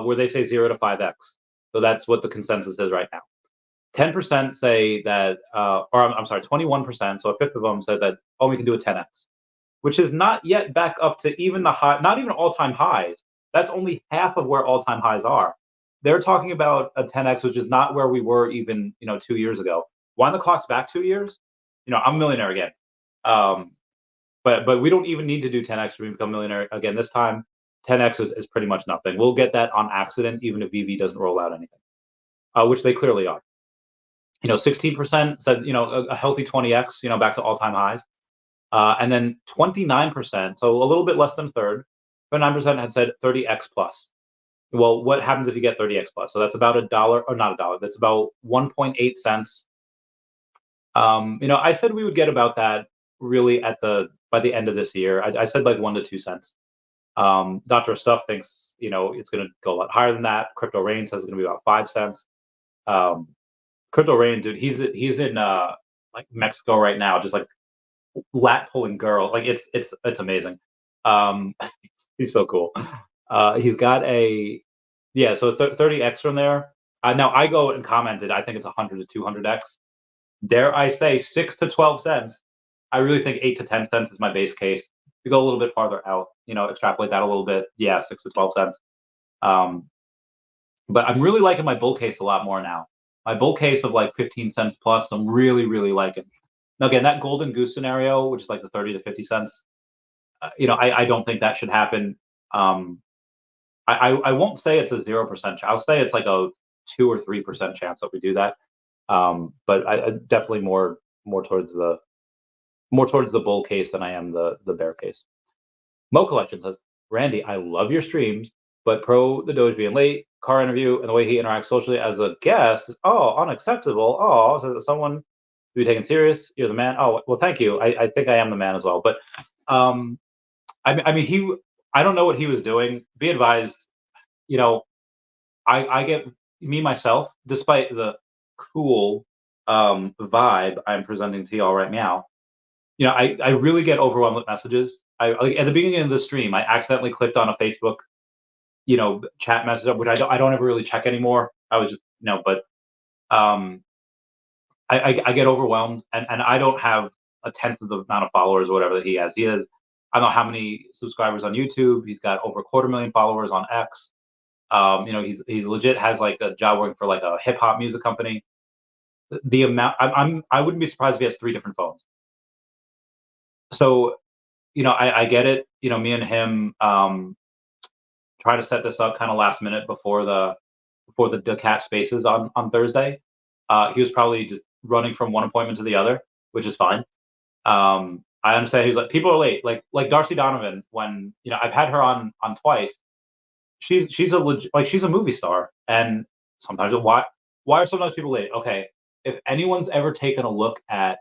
where they say 0 to 5x. So that's what the consensus is right now. 10% say that, or I'm sorry, 21%, so a fifth of them said that, oh, we can do a 10x, which is not yet back up to even the high, not even all-time highs. That's only half of where all-time highs are. They're talking about a 10x, which is not where we were even, 2 years ago. Wind the clock's back 2 years, I'm a millionaire again. But we don't even need to do 10x to become a millionaire again. This time, 10x is pretty much nothing. We'll get that on accident, even if VeVe doesn't roll out anything, which they clearly are. 16% said, a healthy 20x, back to all-time highs. And then 29%, so a little bit less than a third, but 9% had said 30x plus. Well, what happens if you get 30x plus? So that's about $1, or not $1, that's about 1.8 cents. I said we would get about that really by the end of this year. I said like 1 to 2 cents. Dr. Stuff thinks, it's going to go a lot higher than that. Crypto Rain says it's going to be about 5 cents. Crypto Rain, dude, he's in like Mexico right now, just like lat pulling girl. Like it's amazing. He's so cool. He's got so 30x from there. Now I go and commented, I think it's 100 to 200x. Dare I say 6 to 12 cents. I really think 8 to 10 cents is my base case. To go a little bit farther out, extrapolate that a little bit. Yeah, 6 to 12 cents. But I'm really liking my bull case a lot more now. My bull case of like 15 cents plus, I'm really, really liking. Now, again, that golden goose scenario, which is like the 30 to 50 cents, I don't think that should happen. I won't say it's a 0%. I'll say it's like a 2 or 3% chance that we do that. But I definitely more towards the bull case than I am the bear case. Mo Collection says, Randy, I love your streams, but the Doge being late, car interview, and the way he interacts socially as a guest is unacceptable. Oh, says someone to be taken serious. You're the man. Oh, well, thank you. I think I am the man as well. But I mean, I don't know what he was doing. Be advised, I get me myself, despite the cool vibe I'm presenting to y'all right now. I really get overwhelmed with messages. Like at the beginning of the stream, I accidentally clicked on a Facebook, chat message, which I don't ever really check anymore. I was just, but I get overwhelmed, and I don't have a tenth of the amount of followers or whatever that he has. He has, I don't know how many subscribers on YouTube. He's got over 250,000 followers on X. He's legit has like a job working for like a hip hop music company. The amount, I wouldn't be surprised if he has 3 different phones. So, I get it. Me and him try to set this up kind of last minute before the Ducat Spaces on Thursday. He was probably just running from one appointment to the other, which is fine. I understand he's like people are late, like Darcy Donovan. When I've had her on twice. She's a movie star, and sometimes why are sometimes people late? Okay, if anyone's ever taken a look at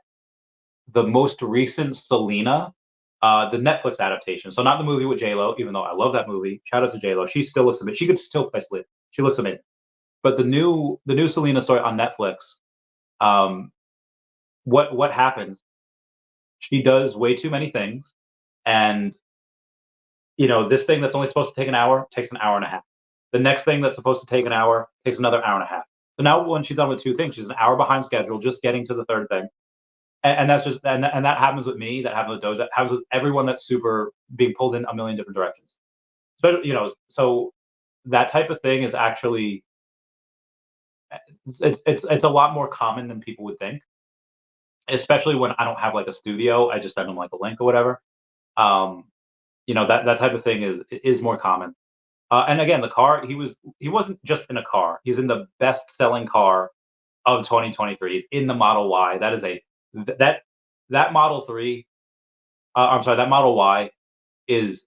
the most recent Selena, the Netflix adaptation, so not the movie with J Lo, even though I love that movie. Shout out to J Lo, she still looks amazing. She could still play Selena. She looks amazing. But the new Selena story on Netflix, um, what happens? She does way too many things, and this thing that's only supposed to take an hour takes an hour and a half. The next thing that's supposed to take an hour takes another hour and a half. So now when she's done with two things, she's an hour behind schedule just getting to the third thing. And that's just and that happens with me. That happens with Doja. That happens with everyone that's super being pulled in a million different directions. So that type of thing is actually it's a lot more common than people would think. Especially when I don't have like a studio, I just send them like a link or whatever. Um, that type of thing is more common. And again, the car he wasn't just in a car. He's in the best selling car of 2023. He's in the Model Y. That is that Model 3. I'm sorry, that Model Y is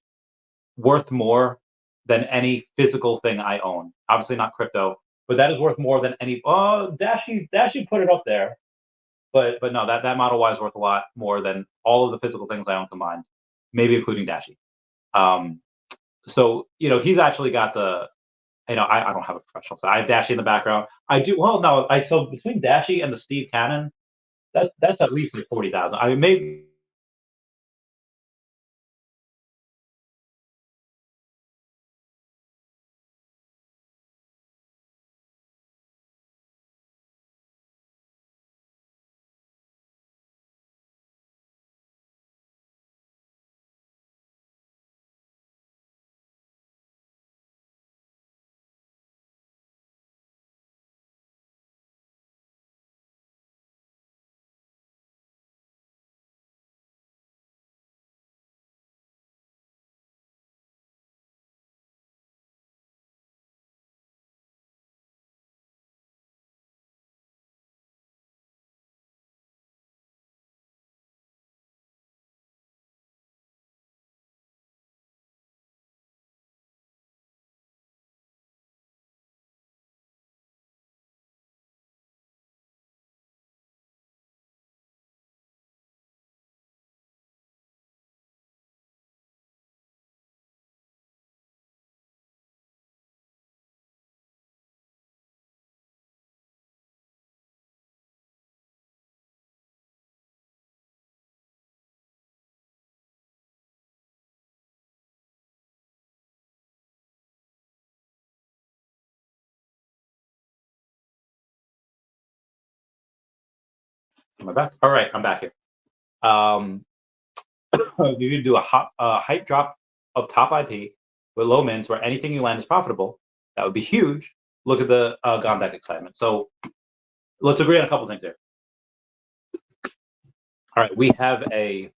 worth more than any physical thing I own. Obviously not crypto, but that is worth more than any. Oh, Dashie put it up there, but no, that Model Y is worth a lot more than all of the physical things I own combined, maybe including Dashie. Um, so he's actually got the. I don't have a professional side. I have Dashie in the background. I do well. No, so between Dashie and the Steve Cannon, that's at least like 40,000. I mean, maybe am I back? All right, I'm back here. Um, you could do a hype drop of top IP with low mins where anything you land is profitable. That would be huge. Look at the Gondek excitement. So let's agree on a couple things here. All right, we have a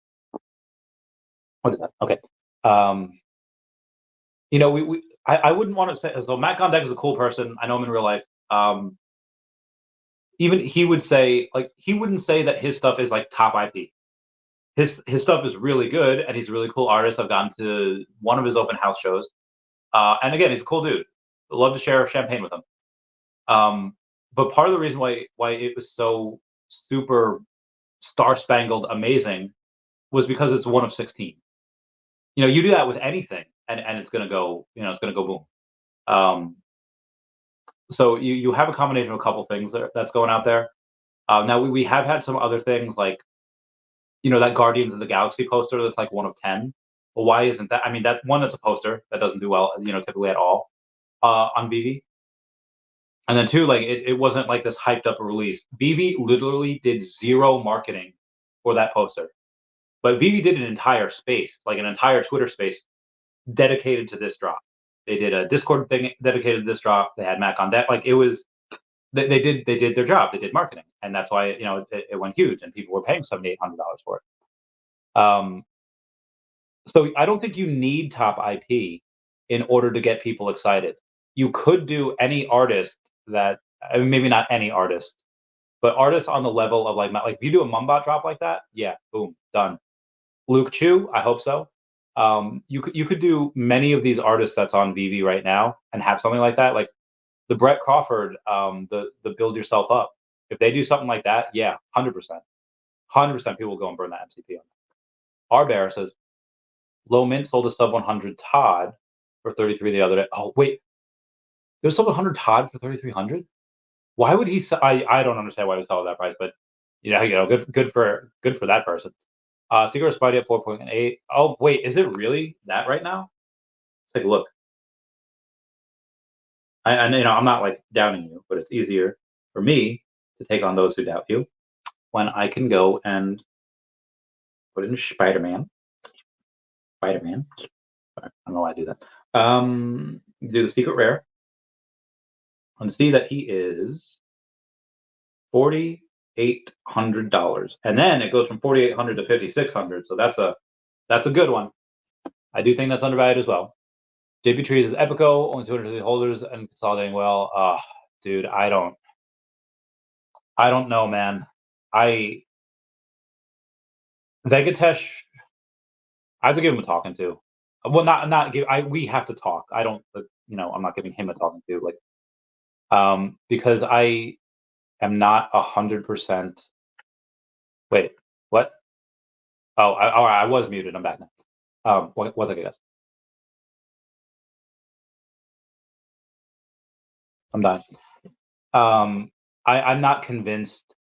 what is that? Okay. Um, I wouldn't want to say so. Matt Gondek is a cool person. I know him in real life. Even he would say he wouldn't say that his stuff is like top IP. His stuff is really good, and he's a really cool artist. I've gone to one of his open house shows, and again, he's a cool dude. I'd love to share champagne with him. But part of the reason why it was so super star spangled amazing was because it's one of 16. You do that with anything, and it's gonna go, it's gonna go boom. Um, so you have a combination of a couple things that's going out there. Now we have had some other things like that Guardians of the Galaxy poster that's like one of 10. Well, why isn't that? I mean, that's a poster that doesn't do well, typically at all on VeVe. And then two, like it wasn't like this hyped up release. VeVe literally did zero marketing for that poster, but VeVe did an entire space, like an entire Twitter space, dedicated to this drop. They did a Discord thing dedicated to this drop. They had Mac on deck. Like it was, they did their job. They did marketing, and that's why it went huge, and people were paying $7,800 for it. So I don't think you need top IP in order to get people excited. You could do any artist that, I mean, maybe not any artist, but artists on the level of like if you do a Mumbot drop like that, yeah, boom, done. Luke Chu, I hope so. You could do many of these artists that's on VeVe right now and have something like that, like the Brett Crawford, the Build Yourself Up. If they do something like that, yeah, 100%, 100% people will go and burn that MCP on. Our Bear says Low Mint sold a sub 100 Todd for 33 the other day. Oh wait, there's sold 100 Todd for 3,300. Why would he? I don't understand why he sell that price, but good for that person. Secret Spidey at 4.8. Oh wait, is it really that right now? Let's take a look. I I'm not like doubting you, but it's easier for me to take on those who doubt you when I can go and put in Spider-Man. Spider-Man. I don't know why I do that. Do the secret rare and see that he is $4,800, and then it goes from 4,800 to 5,600. So that's a good one. I do think that's undervalued as well. JP Trees is Epico, only 250 holders and consolidating well. Dude, I don't know, man. Vegatesh, I have to give him a talking to. Well, not give. We have to talk. I don't. I'm not giving him a talking to. Like, because I am not 100%. Wait, what? Oh, I was muted. I'm back now. One second, guys. I'm done. I'm not convinced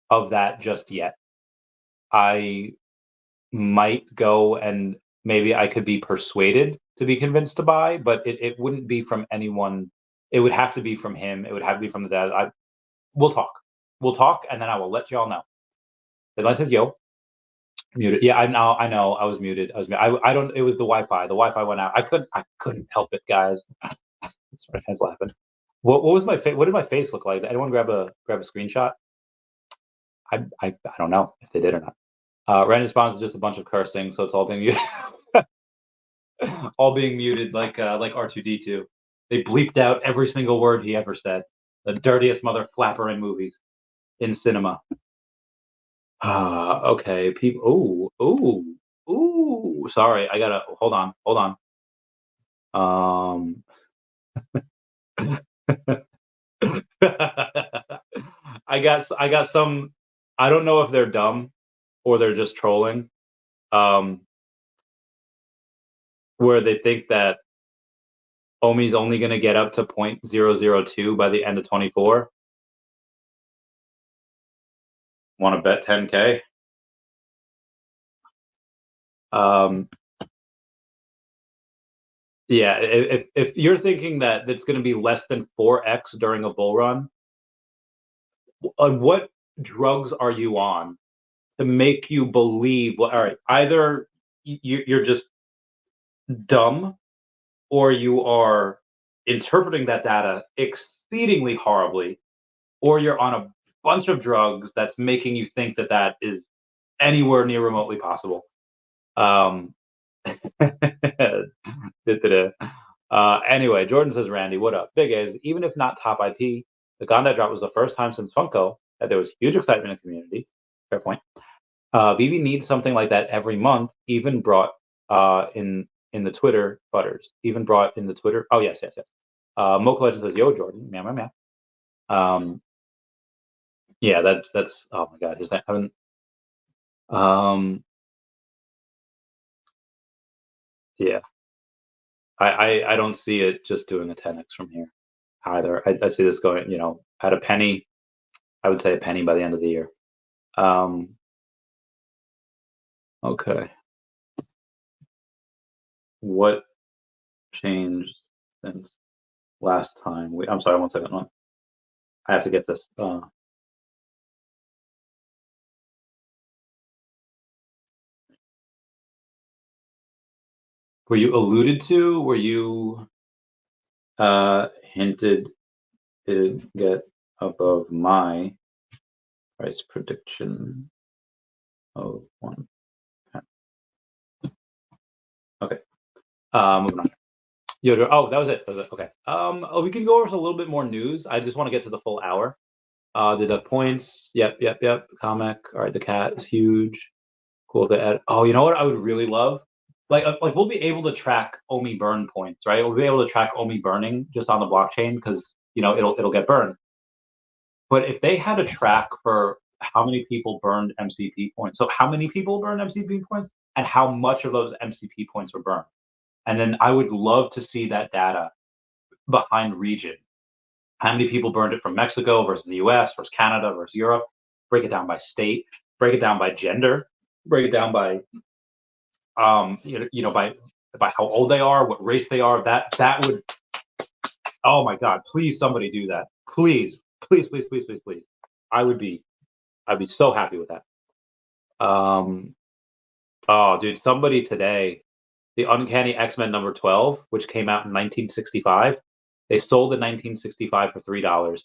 of that just yet. I might go and maybe I could be persuaded to be convinced to buy, but it wouldn't be from anyone. It would have to be from him. It would have to be from the dad. We'll talk. We'll talk, and then I will let y'all know. Then I says, "Yo, muted." Yeah, I know. I was muted. I don't. It was the Wi-Fi. The Wi-Fi went out. I couldn't help it, guys. Sorry, I was laughing. What was my face? What did my face look like? Did anyone grab a screenshot? I don't know if they did or not. Random response is just a bunch of cursing, so it's all being muted. All being muted like R2D2. They bleeped out every single word he ever said. The dirtiest mother flapper in movies, in cinema. Okay, people. Ooh. Sorry, I gotta hold on. I got some. I don't know if they're dumb or they're just trolling. Where they think that OMI's only going to get up to 0.002 by the end of 24. Want to bet 10K? Yeah, if you're thinking that it's going to be less than 4x during a bull run, what drugs are you on to make you believe? Well, all right, either you're just dumb or you are interpreting that data exceedingly horribly, or you're on a bunch of drugs that's making you think that that is anywhere near remotely possible. Anyway, Jordan says, Randy, what up? Big A's, even if not top IP, the Gandhi drop was the first time since Funko that there was huge excitement in the community. Fair point. VeVe needs something like that every month, even brought in the Twitter butters. Even brought in the Twitter. Oh, yes. Mocha Legend says, yo, Jordan, man. Yeah, that's oh my god, just I haven't yeah. I don't see it just doing a 10x from here either. I see this going, at a penny. I would say a penny by the end of the year. Okay. What changed since last time? I'm sorry, 1 second. I have to get this. Were you alluded to? Were you hinted to get above my price prediction of 1 Moving on. Oh, that was it. Okay. We can go over a little bit more news. I just want to get to the full hour. The duck points. Yep. Comic. All right. The cat is huge. Cool. Oh, you know what? I would really love. Like we'll be able to track OMI burn points, right? We'll be able to track OMI burning just on the blockchain because it'll get burned. But if they had a track for how many people burned MCP points, so how many people burned MCP points, and how much of those MCP points were burned, and then I would love to see that data behind region. How many people burned it from Mexico versus the US versus Canada versus Europe? Break it down by state, break it down by gender, break it down by by how old they are, what race they are. That would, oh my God, please somebody do that. Please. I'd be so happy with that. Oh dude, somebody today, the Uncanny X-Men number 12, which came out in 1965, they sold in 1965 for $3.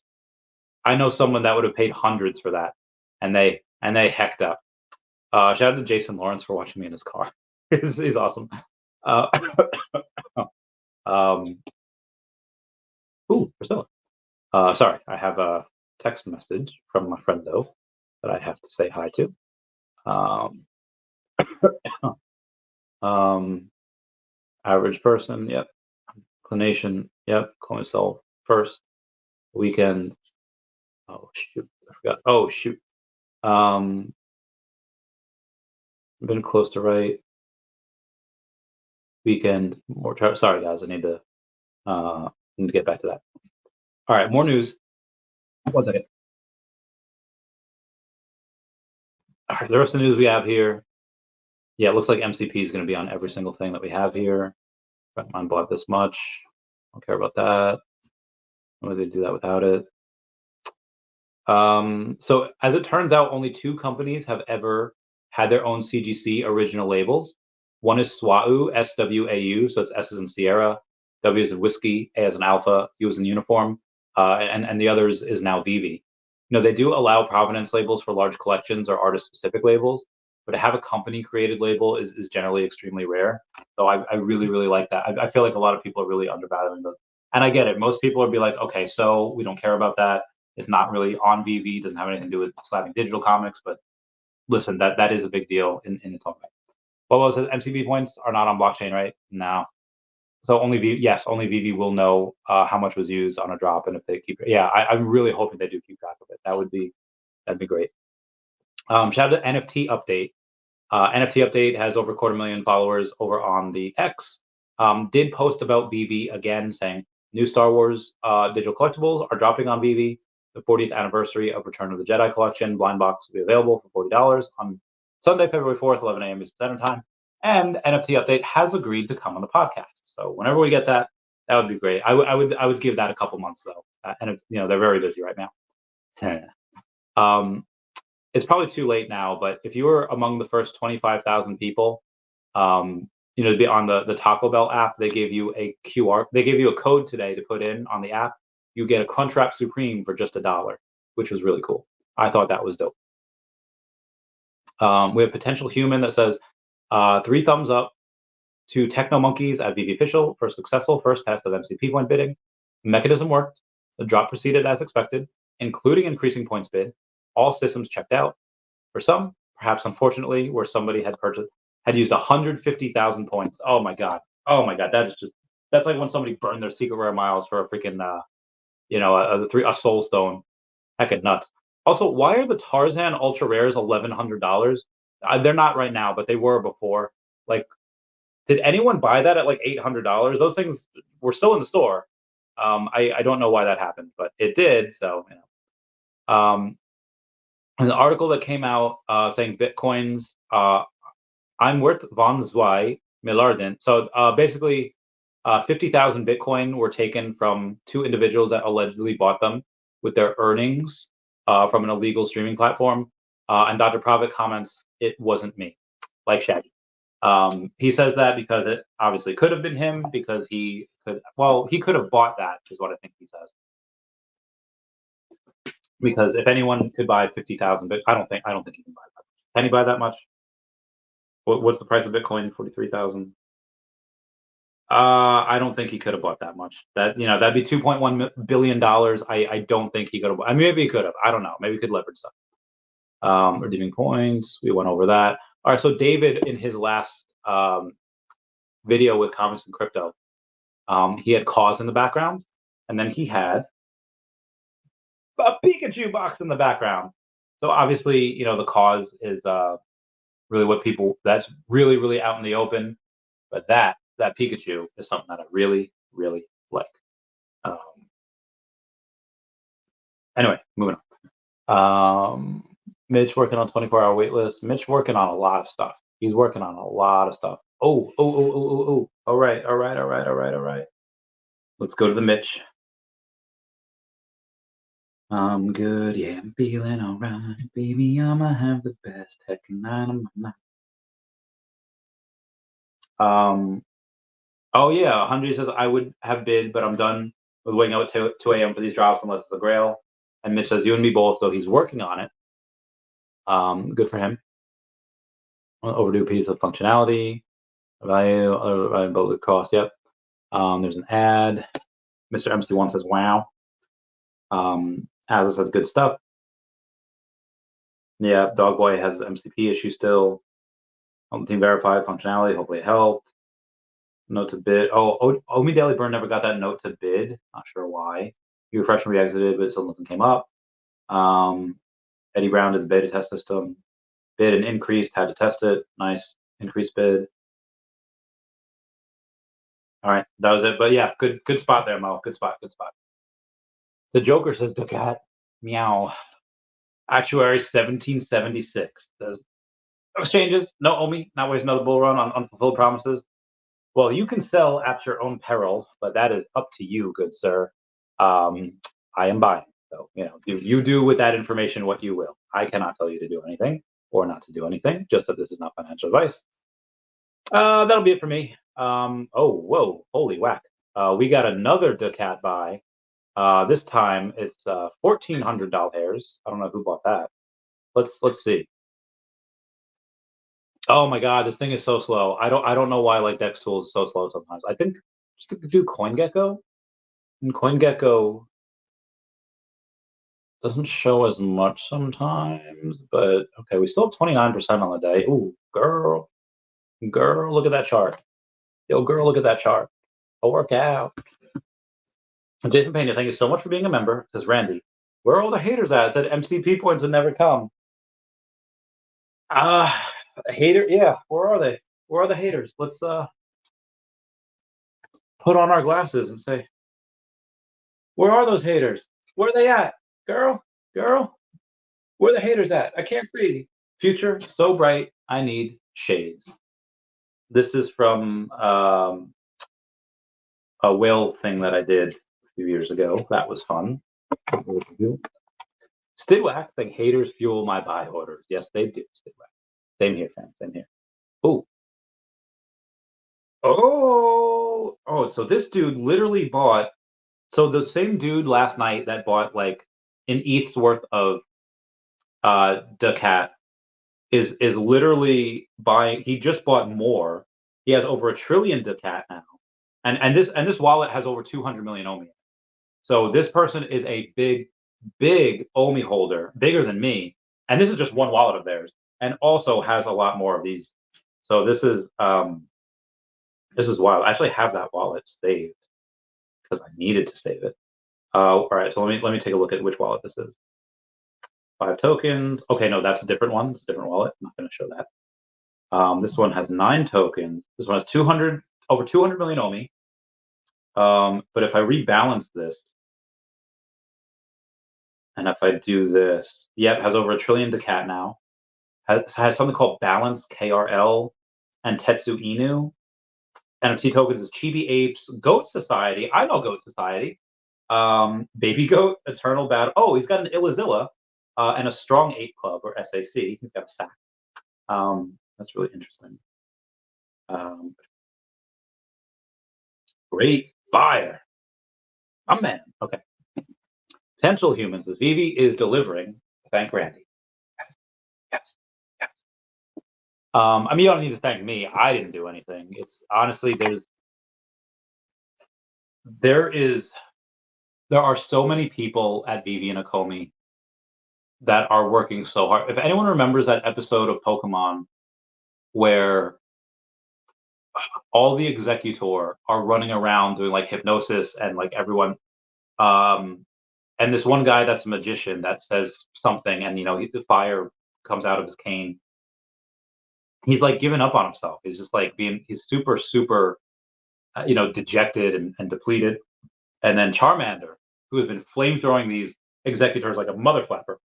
I know someone that would have paid hundreds for that, and they hecked up. Shout out to Jason Lawrence for watching me in his car. he's awesome. Ooh, Priscilla. Sorry, I have a text message from my friend though that I have to say hi to. Average person, yep. Inclination, yep. Call myself first. Weekend. Oh shoot, I forgot. Oh shoot. Been close to right. Weekend. More. Sorry guys, I need to get back to that. All right, more news. 1 second. All right, the rest of the news we have here. Yeah, it looks like MCP is going to be on every single thing that we have here. Mine bought this much. Don't care about that. Why would they do that without it? So as it turns out, only 2 companies have ever had their own CGC original labels. One is SWAU, SWAU, so it's S as in Sierra, W as in whiskey, A as in alpha, U as in uniform, and the others is now VeVe. They do allow provenance labels for large collections or artist-specific labels, but to have a company-created label is generally extremely rare. So I really, really like that. I feel like a lot of people are really undervaluing those. And I get it. Most people would be like, okay, so we don't care about that. It's not really on VeVe, doesn't have anything to do with slapping digital comics, but listen, that is a big deal in its own way. What was it? MCP points are not on blockchain, right? No. So only VeVe will know how much was used on a drop, and if they keep it. Yeah, I'm really hoping they do keep track of it. That'd be great. Shout out to NFT update. NFT update has over 250,000 followers over on the X. Did post about VeVe again, saying new Star Wars digital collectibles are dropping on VeVe. The 40th anniversary of Return of the Jedi collection blind box will be available for $40 on Sunday, February 4th, 11 a.m. Eastern Standard Time. And NFT update has agreed to come on the podcast. So whenever we get that, that would be great. I would give that a couple months though, and they're very busy right now. It's probably too late now, but if you were among the first 25,000 people, to be on the Taco Bell app, they gave you a QR. They gave you a code today to put in on the app. You get a Crunchwrap Supreme for just $1, which was really cool. I thought that was dope. We have Potential Human that says 3 thumbs up to Techno Monkeys at VeVe Official for successful first test of MCP point bidding. The mechanism worked. The drop proceeded as expected, including increasing points bid. All systems checked out. For some, perhaps unfortunately, where somebody had used 150,000 points. Oh my God. That's like when somebody burned their secret rare miles for a freaking a soul stone. Heckin' nuts. Also, why are the Tarzan ultra rares $1,100? They're not right now, but they were before. Like, did anyone buy that at like $800? Those things were still in the store. I don't know why that happened, but it did. So an article that came out saying Bitcoins, I'm worth von 2 Milliarden. So basically, 50,000 Bitcoin were taken from 2 individuals that allegedly bought them with their earnings from an illegal streaming platform. And Dr. Pravit comments, it wasn't me, like Shaggy. He says that because it obviously could have been him, because he could have bought that, is what I think he says. Because if anyone could buy 50,000, but I don't think he can buy that. Can he buy that much? What's the price of Bitcoin? 43,000. I don't think he could have bought that much. That'd be $2.1 billion. I don't think he could have. I mean, maybe he could have. I don't know. Maybe he could leverage stuff. Redeeming points. We went over that. All right. So David, in his last video with Comics and Crypto, he had Cause in the background, and then he had a Pikachu box in the background. So obviously, the Cause is really what people. That's really, really out in the open. But that Pikachu is something that I really, really like. Anyway, moving on. Mitch working on 24-hour wait list. Mitch working on a lot of stuff. He's working on a lot of stuff. Oh. All right. Let's go to the Mitch. I'm good. Yeah, I'm feeling all right. Baby, I'ma have the best heckin' night of my life. Oh yeah, 100 says I would have bid, but I'm done with waking up at 2 a.m. for these drops unless it's the Grail. And Mitch says you and me both, so he's working on it. Good for him. Overdue piece of functionality, value, the cost. Yep. There's an ad. Mr. MC1 says wow. Azza says good stuff. Yeah, Dogboy has MCP issue still. Team verified functionality. Hopefully it helped. Note to bid. Oh, OMI Daily Burn never got that note to bid. Not sure why. He refreshed and re-exited, but still nothing came up. Eddie Brown did the beta test system. Bid and increased, had to test it. Nice. Increased bid. All right, that was it. But yeah, good spot there, Mo. Good spot. The Joker says the cat. Meow. Actuary 1776 says exchanges. No OMI. Not waste another bull run on unfulfilled promises. Well, you can sell at your own peril, but that is up to you, good sir. I am buying. So, you do with that information what you will. I cannot tell you to do anything or not to do anything, just that this is not financial advice. That'll be it for me. Whoa, holy whack. We got another Ducat buy. This time it's $1,400. I don't know who bought that. Let's see. Oh my god, this thing is so slow. I don't know why like Dex Tools is so slow sometimes. I think just to do CoinGecko, and CoinGecko doesn't show as much sometimes, but okay, we still have 29% on the day. Ooh, girl, look at that chart. Yo, girl, look at that chart. I'll work out. Jason Pena, thank you so much for being a member. Says Randy. Where are all the haters at? It said MCP points would never come. Hater, yeah. Where are they? Where are the haters? Let's put on our glasses and say, where are those haters? Where are they at? Girl, where are the haters at? I can't see. Future, so bright, I need shades. This is from a whale thing that I did a few years ago. That was fun. Stidwack, like haters fuel my buy orders. Yes, they do, Stidwack. Same here, fam. Same here. Oh. So this dude literally bought. So the same dude last night that bought like an ETH's worth of Ducat is literally buying. He just bought more. He has over 1 trillion Ducat now, and this wallet has over 200 million OMI. So this person is a big OMI holder, bigger than me, and this is just one wallet of theirs, and also has a lot more of these. So this is wild. I actually have that wallet saved because I needed to save it. All right, so let me take a look at which wallet this is. 5 tokens. Okay, no, that's a different one. It's a different wallet. I'm not going to show that. This one has 9 tokens. This one has over 200 million OMI. But if I rebalance this, and if I do this, it has over 1 trillion Ducat now. Has something called Balance, KRL, and Tetsu Inu. NFT tokens is Chibi Apes, Goat Society. I know Goat Society. Baby Goat, Eternal Battle. Oh, he's got an Illazilla and a Strong Ape Club, or SAC. He's got a sack. That's really interesting. Great fire. I'm man. Okay. Potential humans. As VeVe is delivering. Thank Randy. Yes. I mean, you don't need to thank me. I didn't do anything. It's honestly, there are so many people at VeVe and Akomi that are working so hard. If anyone remembers that episode of Pokemon where all the executor are running around doing like hypnosis and like everyone, um, and this one guy that's a magician that says something, and the fire comes out of his cane. He's like giving up on himself. He's just like he's super, super, dejected and depleted. And then Charmander, who has been flame throwing these executors like a mother flapper,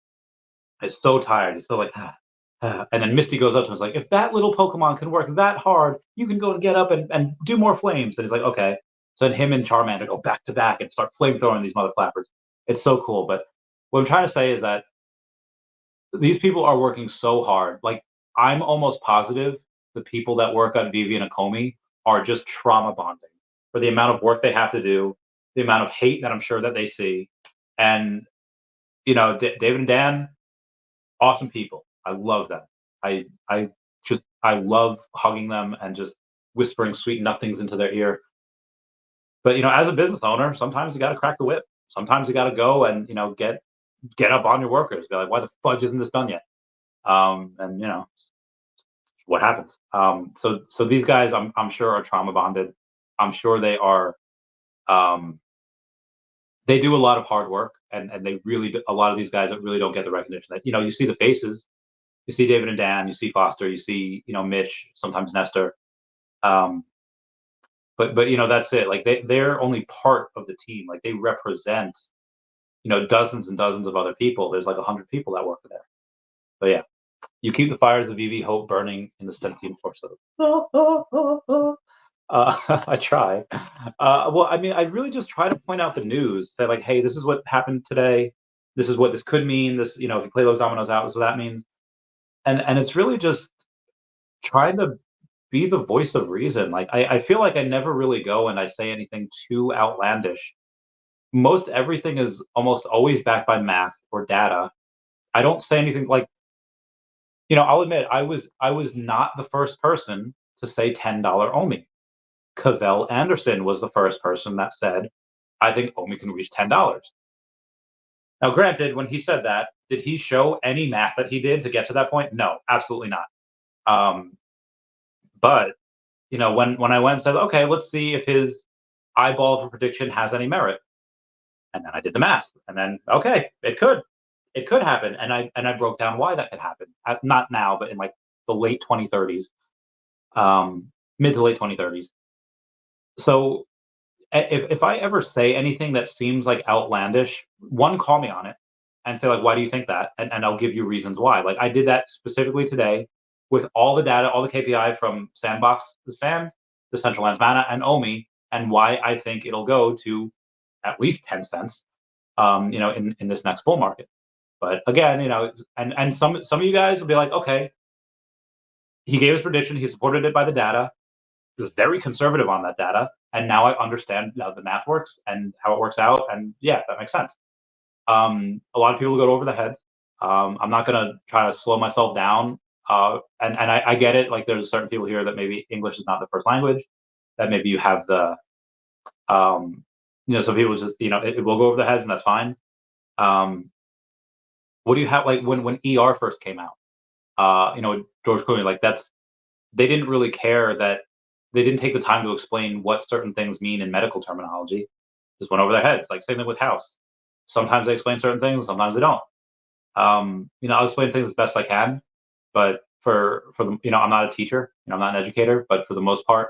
is so tired. He's so like, and then Misty goes up to him and is like, if that little Pokemon can work that hard, you can go and get up and do more flames. And he's like, okay. So then him and Charmander go back to back and start flame throwing these mother flappers. It's so cool. But what I'm trying to say is that these people are working so hard. Like, I'm almost positive the people that work on VeVe and Akomi are just trauma bonding for the amount of work they have to do, the amount of hate that I'm sure that they see. And, David and Dan, awesome people. I love them. I love hugging them and just whispering sweet nothings into their ear. But as a business owner, sometimes you got to crack the whip. Sometimes you got to go and get up on your workers. Be like, why the fudge isn't this done yet? And what happens. So these guys, I'm sure, are trauma bonded. I'm sure they are. They do a lot of hard work, and they really do, a lot of these guys that really don't get the recognition that you see the faces. You see David and Dan, you see Foster, you see Mitch, sometimes Nestor. But that's it. Like they're only part of the team. Like they represent dozens and dozens of other people. There's like 100 people that work there. But yeah, you keep the fires of VeVe hope burning in the sentient torso. I try. Well, I mean, I really just try to point out the news. Say like, hey, this is what happened today. This is what this could mean. This, if you play those dominoes out, this is what that means. And it's really just trying to be the voice of reason. Like I feel like I never really go and I say anything too outlandish. Most everything is almost always backed by math or data. I don't say anything like, I'll admit I was not the first person to say $10 OMI. Cavell Anderson was the first person that said, I think OMI can reach $10. Now, granted, when he said that, did he show any math that he did to get to that point? No, absolutely not. But when I went and said, okay, let's see if his eyeball for prediction has any merit, and then I did the math, and then okay, it could happen, and I broke down why that could happen. Not now, but in like the late 2030s, mid to late 2030s. So if I ever say anything that seems like outlandish, one, call me on it and say like, why do you think that? And I'll give you reasons why. Like I did that specifically today with all the data, all the KPI from Sandbox to Sand, the Central Lands Mana, and OMI, and why I think it'll go to at least 10 cents, in this next bull market. But again, and some of you guys will be like, okay, he gave his prediction, he supported it by the data, he was very conservative on that data, and now I understand how the math works and how it works out, and yeah, that makes sense. A lot of people go over the head. I'm not gonna try to slow myself down, and I get it. Like there's certain people here that maybe English is not the first language, that maybe you have the, some people just it will go over their heads, and that's fine. What do you have like when ER first came out? George Clooney, like they didn't really care that they didn't take the time to explain what certain things mean in medical terminology. Just went over their heads. Like same thing with House. Sometimes they explain certain things, sometimes they don't. I'll explain things as best I can, but for the I'm not a teacher, I'm not an educator, but for the most part,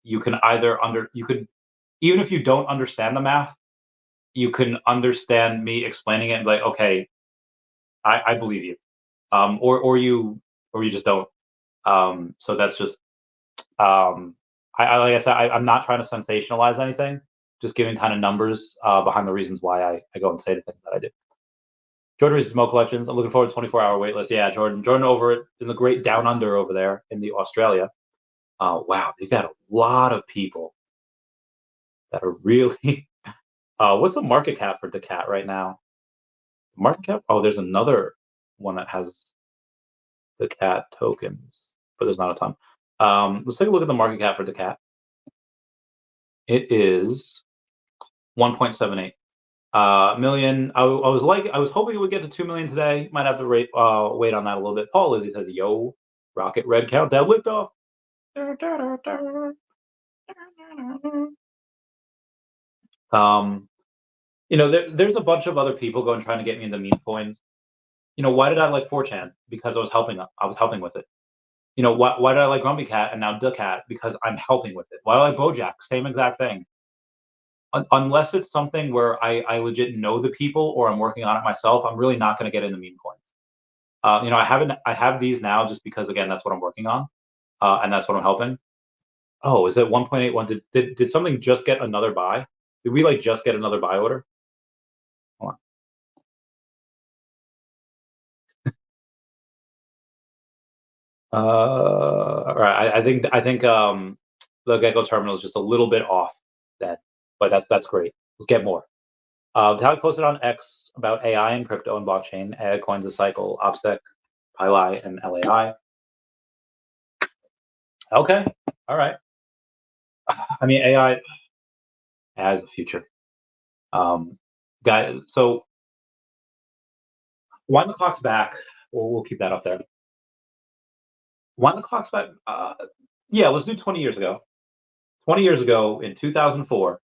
you can you could, even if you don't understand the math, you can understand me explaining it and be like, okay, I believe you, or you just don't. So that's just, like I said, I'm not trying to sensationalize anything, just giving kind of numbers behind the reasons why I go and say the things that I do. Jordan reads Mo Collections. I'm looking forward to 24-hour waitlist. Yeah, Jordan over in the great down under over there in the Australia. Wow, they got a lot of people that are really. What's the market cap for the cat right now? Market cap? Oh, there's another one that has the cat tokens, but there's not a ton. Let's take a look at the market cap for the cat. It is 1.78 million. I was hoping it would get to 2 million today. Might have to wait on that a little bit. Paul Lizzie says, "Yo, rocket red countdown liftoff." There's a bunch of other people trying to get me into meme coins. Why did I like 4chan? Because I was helping with it. Why did I like Grumpy Cat and now Duck Cat? Because I'm helping with it. Why do I like Bojack? Same exact thing. Unless it's something where I legit know the people or I'm working on it myself, I'm really not going to get into meme coins. I have these now just because, again, that's what I'm working on, and that's what I'm helping. Oh, is it 1.81? Did something just get another buy? Did we just get another buy order? Hold on. All right. I think the Gecko terminal is just a little bit off that, but that's great. Let's get more. Tally posted on X about AI and crypto and blockchain, AI coins a cycle, OPSEC, PILI, and LAI. Okay, all right. I mean, AI has a future. Guys, so wind the clock's back. We'll keep that up there. Wind the clock's back. Yeah, let's do 20 years ago. 20 years ago, in 2004,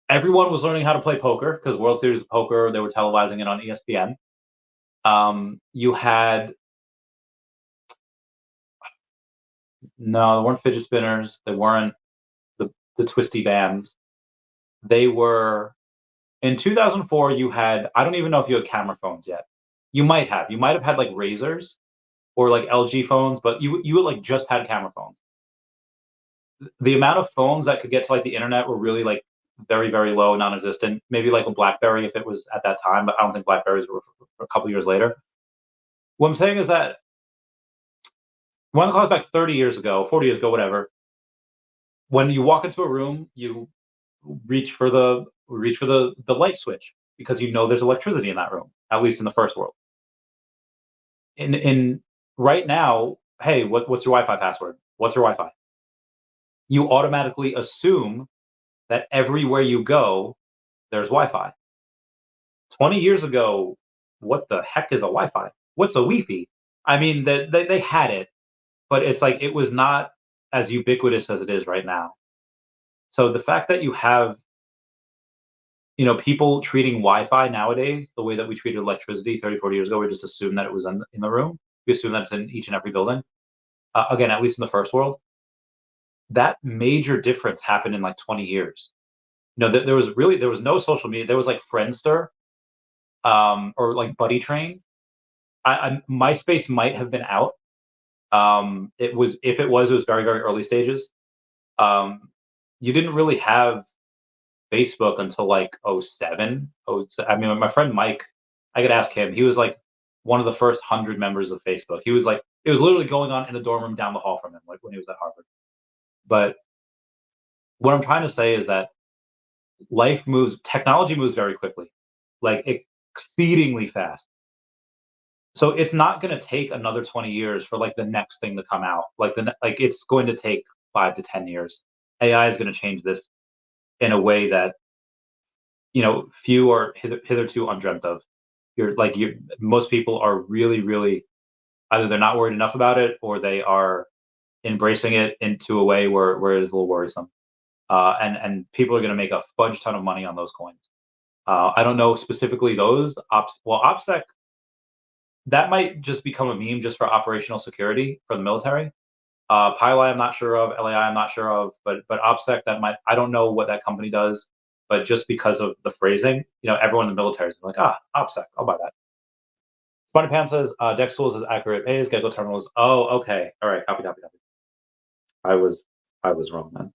everyone was learning how to play poker because World Series of Poker, they were televising it on ESPN. You had No, they weren't fidget spinners. They weren't the twisty bands. They were in 2004. You had, I don't even know if you had camera phones yet. You might have. You might have had Razers or LG phones, but you just had camera phones. The amount of phones that could get to the internet were really very, very low, non-existent. Maybe a BlackBerry if it was at that time, but I don't think Blackberries were for a couple years later. What I'm saying is that when I call it back 30 years ago, 40 years ago, whatever, when you walk into a room, you reach for the light switch because there's electricity in that room, at least in the first world. In right now, hey, what's your Wi-Fi password? What's your Wi-Fi? You automatically assume that everywhere you go, there's Wi-Fi. 20 years ago, what the heck is a Wi-Fi? What's a Wi-Fi? I mean, they had it, but it's it was not as ubiquitous as it is right now. So the fact that you have people treating Wi-Fi nowadays the way that we treated electricity 30, 40 years ago, we just assume that it was in the room. We assume that it's in each and every building. Again, at least in the first world, that major difference happened in 20 years. There was no social media. There was Friendster, or Buddy Train. MySpace might have been out. If it was very, very early stages. You didn't really have Facebook until '07. I mean, my friend Mike, I could ask him. He was one of the first 100 members of Facebook. He was it was literally going on in the dorm room down the hall from him, when he was at Harvard. But what I'm trying to say is that technology moves very quickly, exceedingly fast. So it's not going to take another 20 years for the next thing to come out. It's going to take 5 to 10 years. AI is going to change this in a way that few are hitherto undreamt of. Most people are really, really, either they're not worried enough about it or they are embracing it into a way where it is a little worrisome. And people are going to make a fudge ton of money on those coins. I don't know specifically those OPSEC. That might just become a meme just for operational security for the military. PILI, I'm not sure of. LAI, I'm not sure of. But OPSEC, I don't know what that company does. But just because of the phrasing, everyone in the military is OPSEC, I'll buy that. Spotty Pan says, Dex Tools is accurate pays, Gecko Terminals. Oh, okay. All right, copy. I was wrong, man.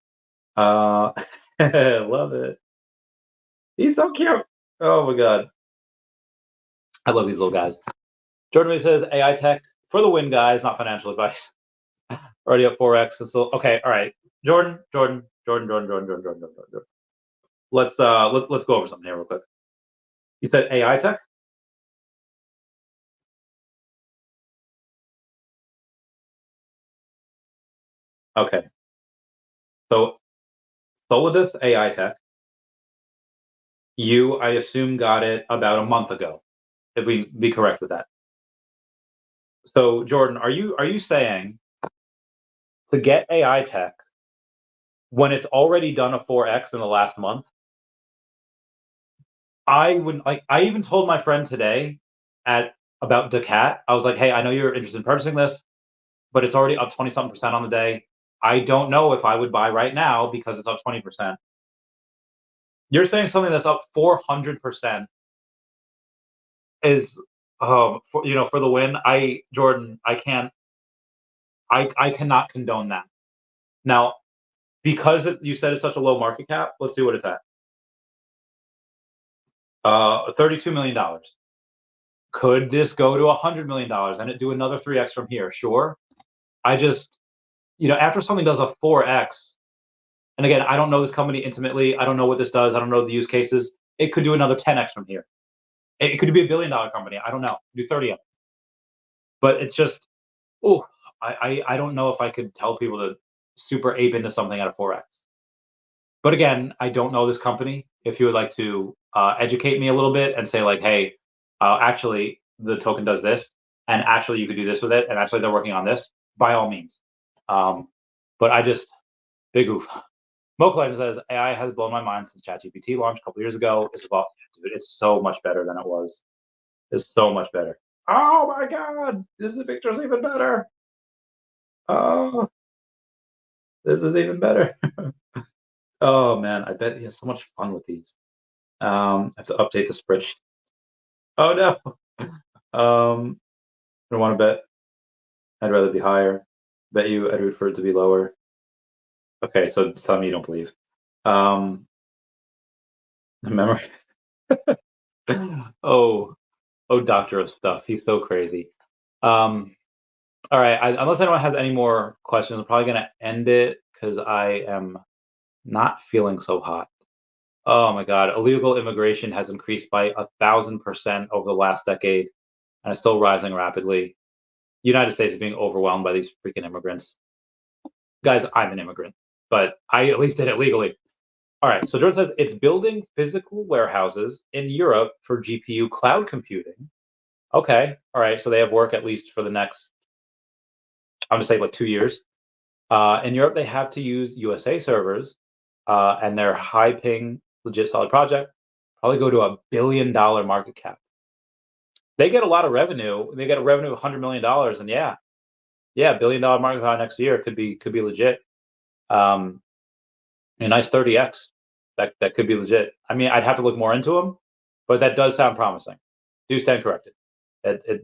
Love it. He's so cute. Oh my god. I love these little guys. Jordan says, AI tech for the win, guys, not financial advice. Already at 4x. Okay, all right. Jordan. Let's go over something here real quick. You said AI tech? Okay. So Solidus AI Tech. You, I assume, got it about a month ago. If we be correct with that. So, Jordan, are you saying to get AI Tech when it's already done a 4x in the last month? I would like. I even told my friend today about Decat. I was like, hey, I know you're interested in purchasing this, but it's already up 20-something% on the day. I don't know if I would buy right now because it's up 20%. You're saying something that's up 400% is, for the win. Jordan, I cannot condone that. Now, because you said it's such a low market cap, let's see what it's at. $32 million. Could this go to $100 million and it do another 3x from here? Sure. I just, after something does a 4x, and again, I don't know this company intimately. I don't know what this does. I don't know the use cases. It could do another 10x from here. It could be $1 billion company. I don't know. Do 30x. But it's just, I don't know if I could tell people to super ape into something at a 4x. But again, I don't know this company. If you would like to educate me a little bit and say like, hey, actually the token does this, and actually you could do this with it, and actually they're working on this, by all means. But I just, big oof. Mocha says, AI has blown my mind since ChatGPT launched a couple years ago. It's so much better than it was. It's so much better. Oh my God, this picture's even better. Oh, this is even better. Oh man, I bet he has so much fun with these. I have to update the spreadsheet. Oh no. I don't want to bet. I'd rather be higher. Bet you I'd root for it to be lower. Okay, so tell me you don't believe. Memory. Oh, Doctor of Stuff. He's so crazy. All right. Unless anyone has any more questions, I'm probably gonna end it because I am not feeling so hot. Oh my God, illegal immigration has increased by 1,000% over the last decade, and is still rising rapidly. The United States is being overwhelmed by these freaking immigrants. Guys, I'm an immigrant, but I at least did it legally. All right, so Jordan says it's building physical warehouses in Europe for GPU cloud computing. Okay, all right, so they have work at least for the next, I'm gonna say like 2 years. In Europe, they have to use USA servers, and their high ping, legit solid project, probably go to $1 billion market cap. They get a lot of revenue. They get a revenue of $100 million, and yeah, $1 billion market cap next year could be legit. A nice 30x. That could be legit. I mean, I'd have to look more into them, but that does sound promising. Do stand corrected.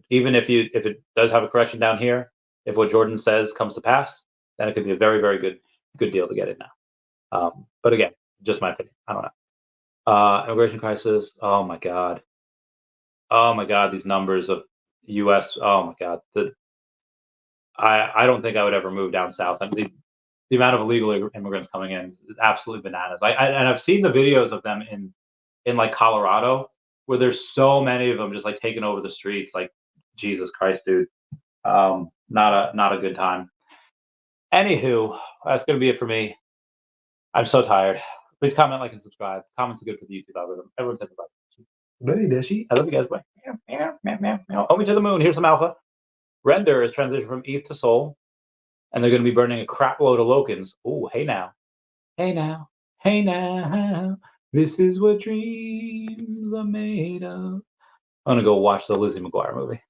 Even if it does have a correction down here, if what Jordan says comes to pass, then it could be a very, very good deal to get in now. But again, just my opinion. I don't know. Immigration crisis. Oh my God. Oh my God. These numbers of U.S. Oh my God. I don't think I would ever move down south. I mean, the amount of illegal immigrants coming in is absolutely bananas. And I've seen the videos of them in like Colorado, where there's so many of them just like taking over the streets. Like, Jesus Christ, dude. Not a good time. Anywho, that's gonna be it for me. I'm so tired. Please comment, like, and subscribe. Comments are good for the YouTube algorithm. Everyone says about it. I love you guys. Bye. OMI to the moon. Here's some alpha. Render is transitioned from ETH to Sol, and they're going to be burning a crap load of Lokans. Oh, hey now. Hey now. Hey now. This is what dreams are made of. I'm going to go watch the Lizzie McGuire movie.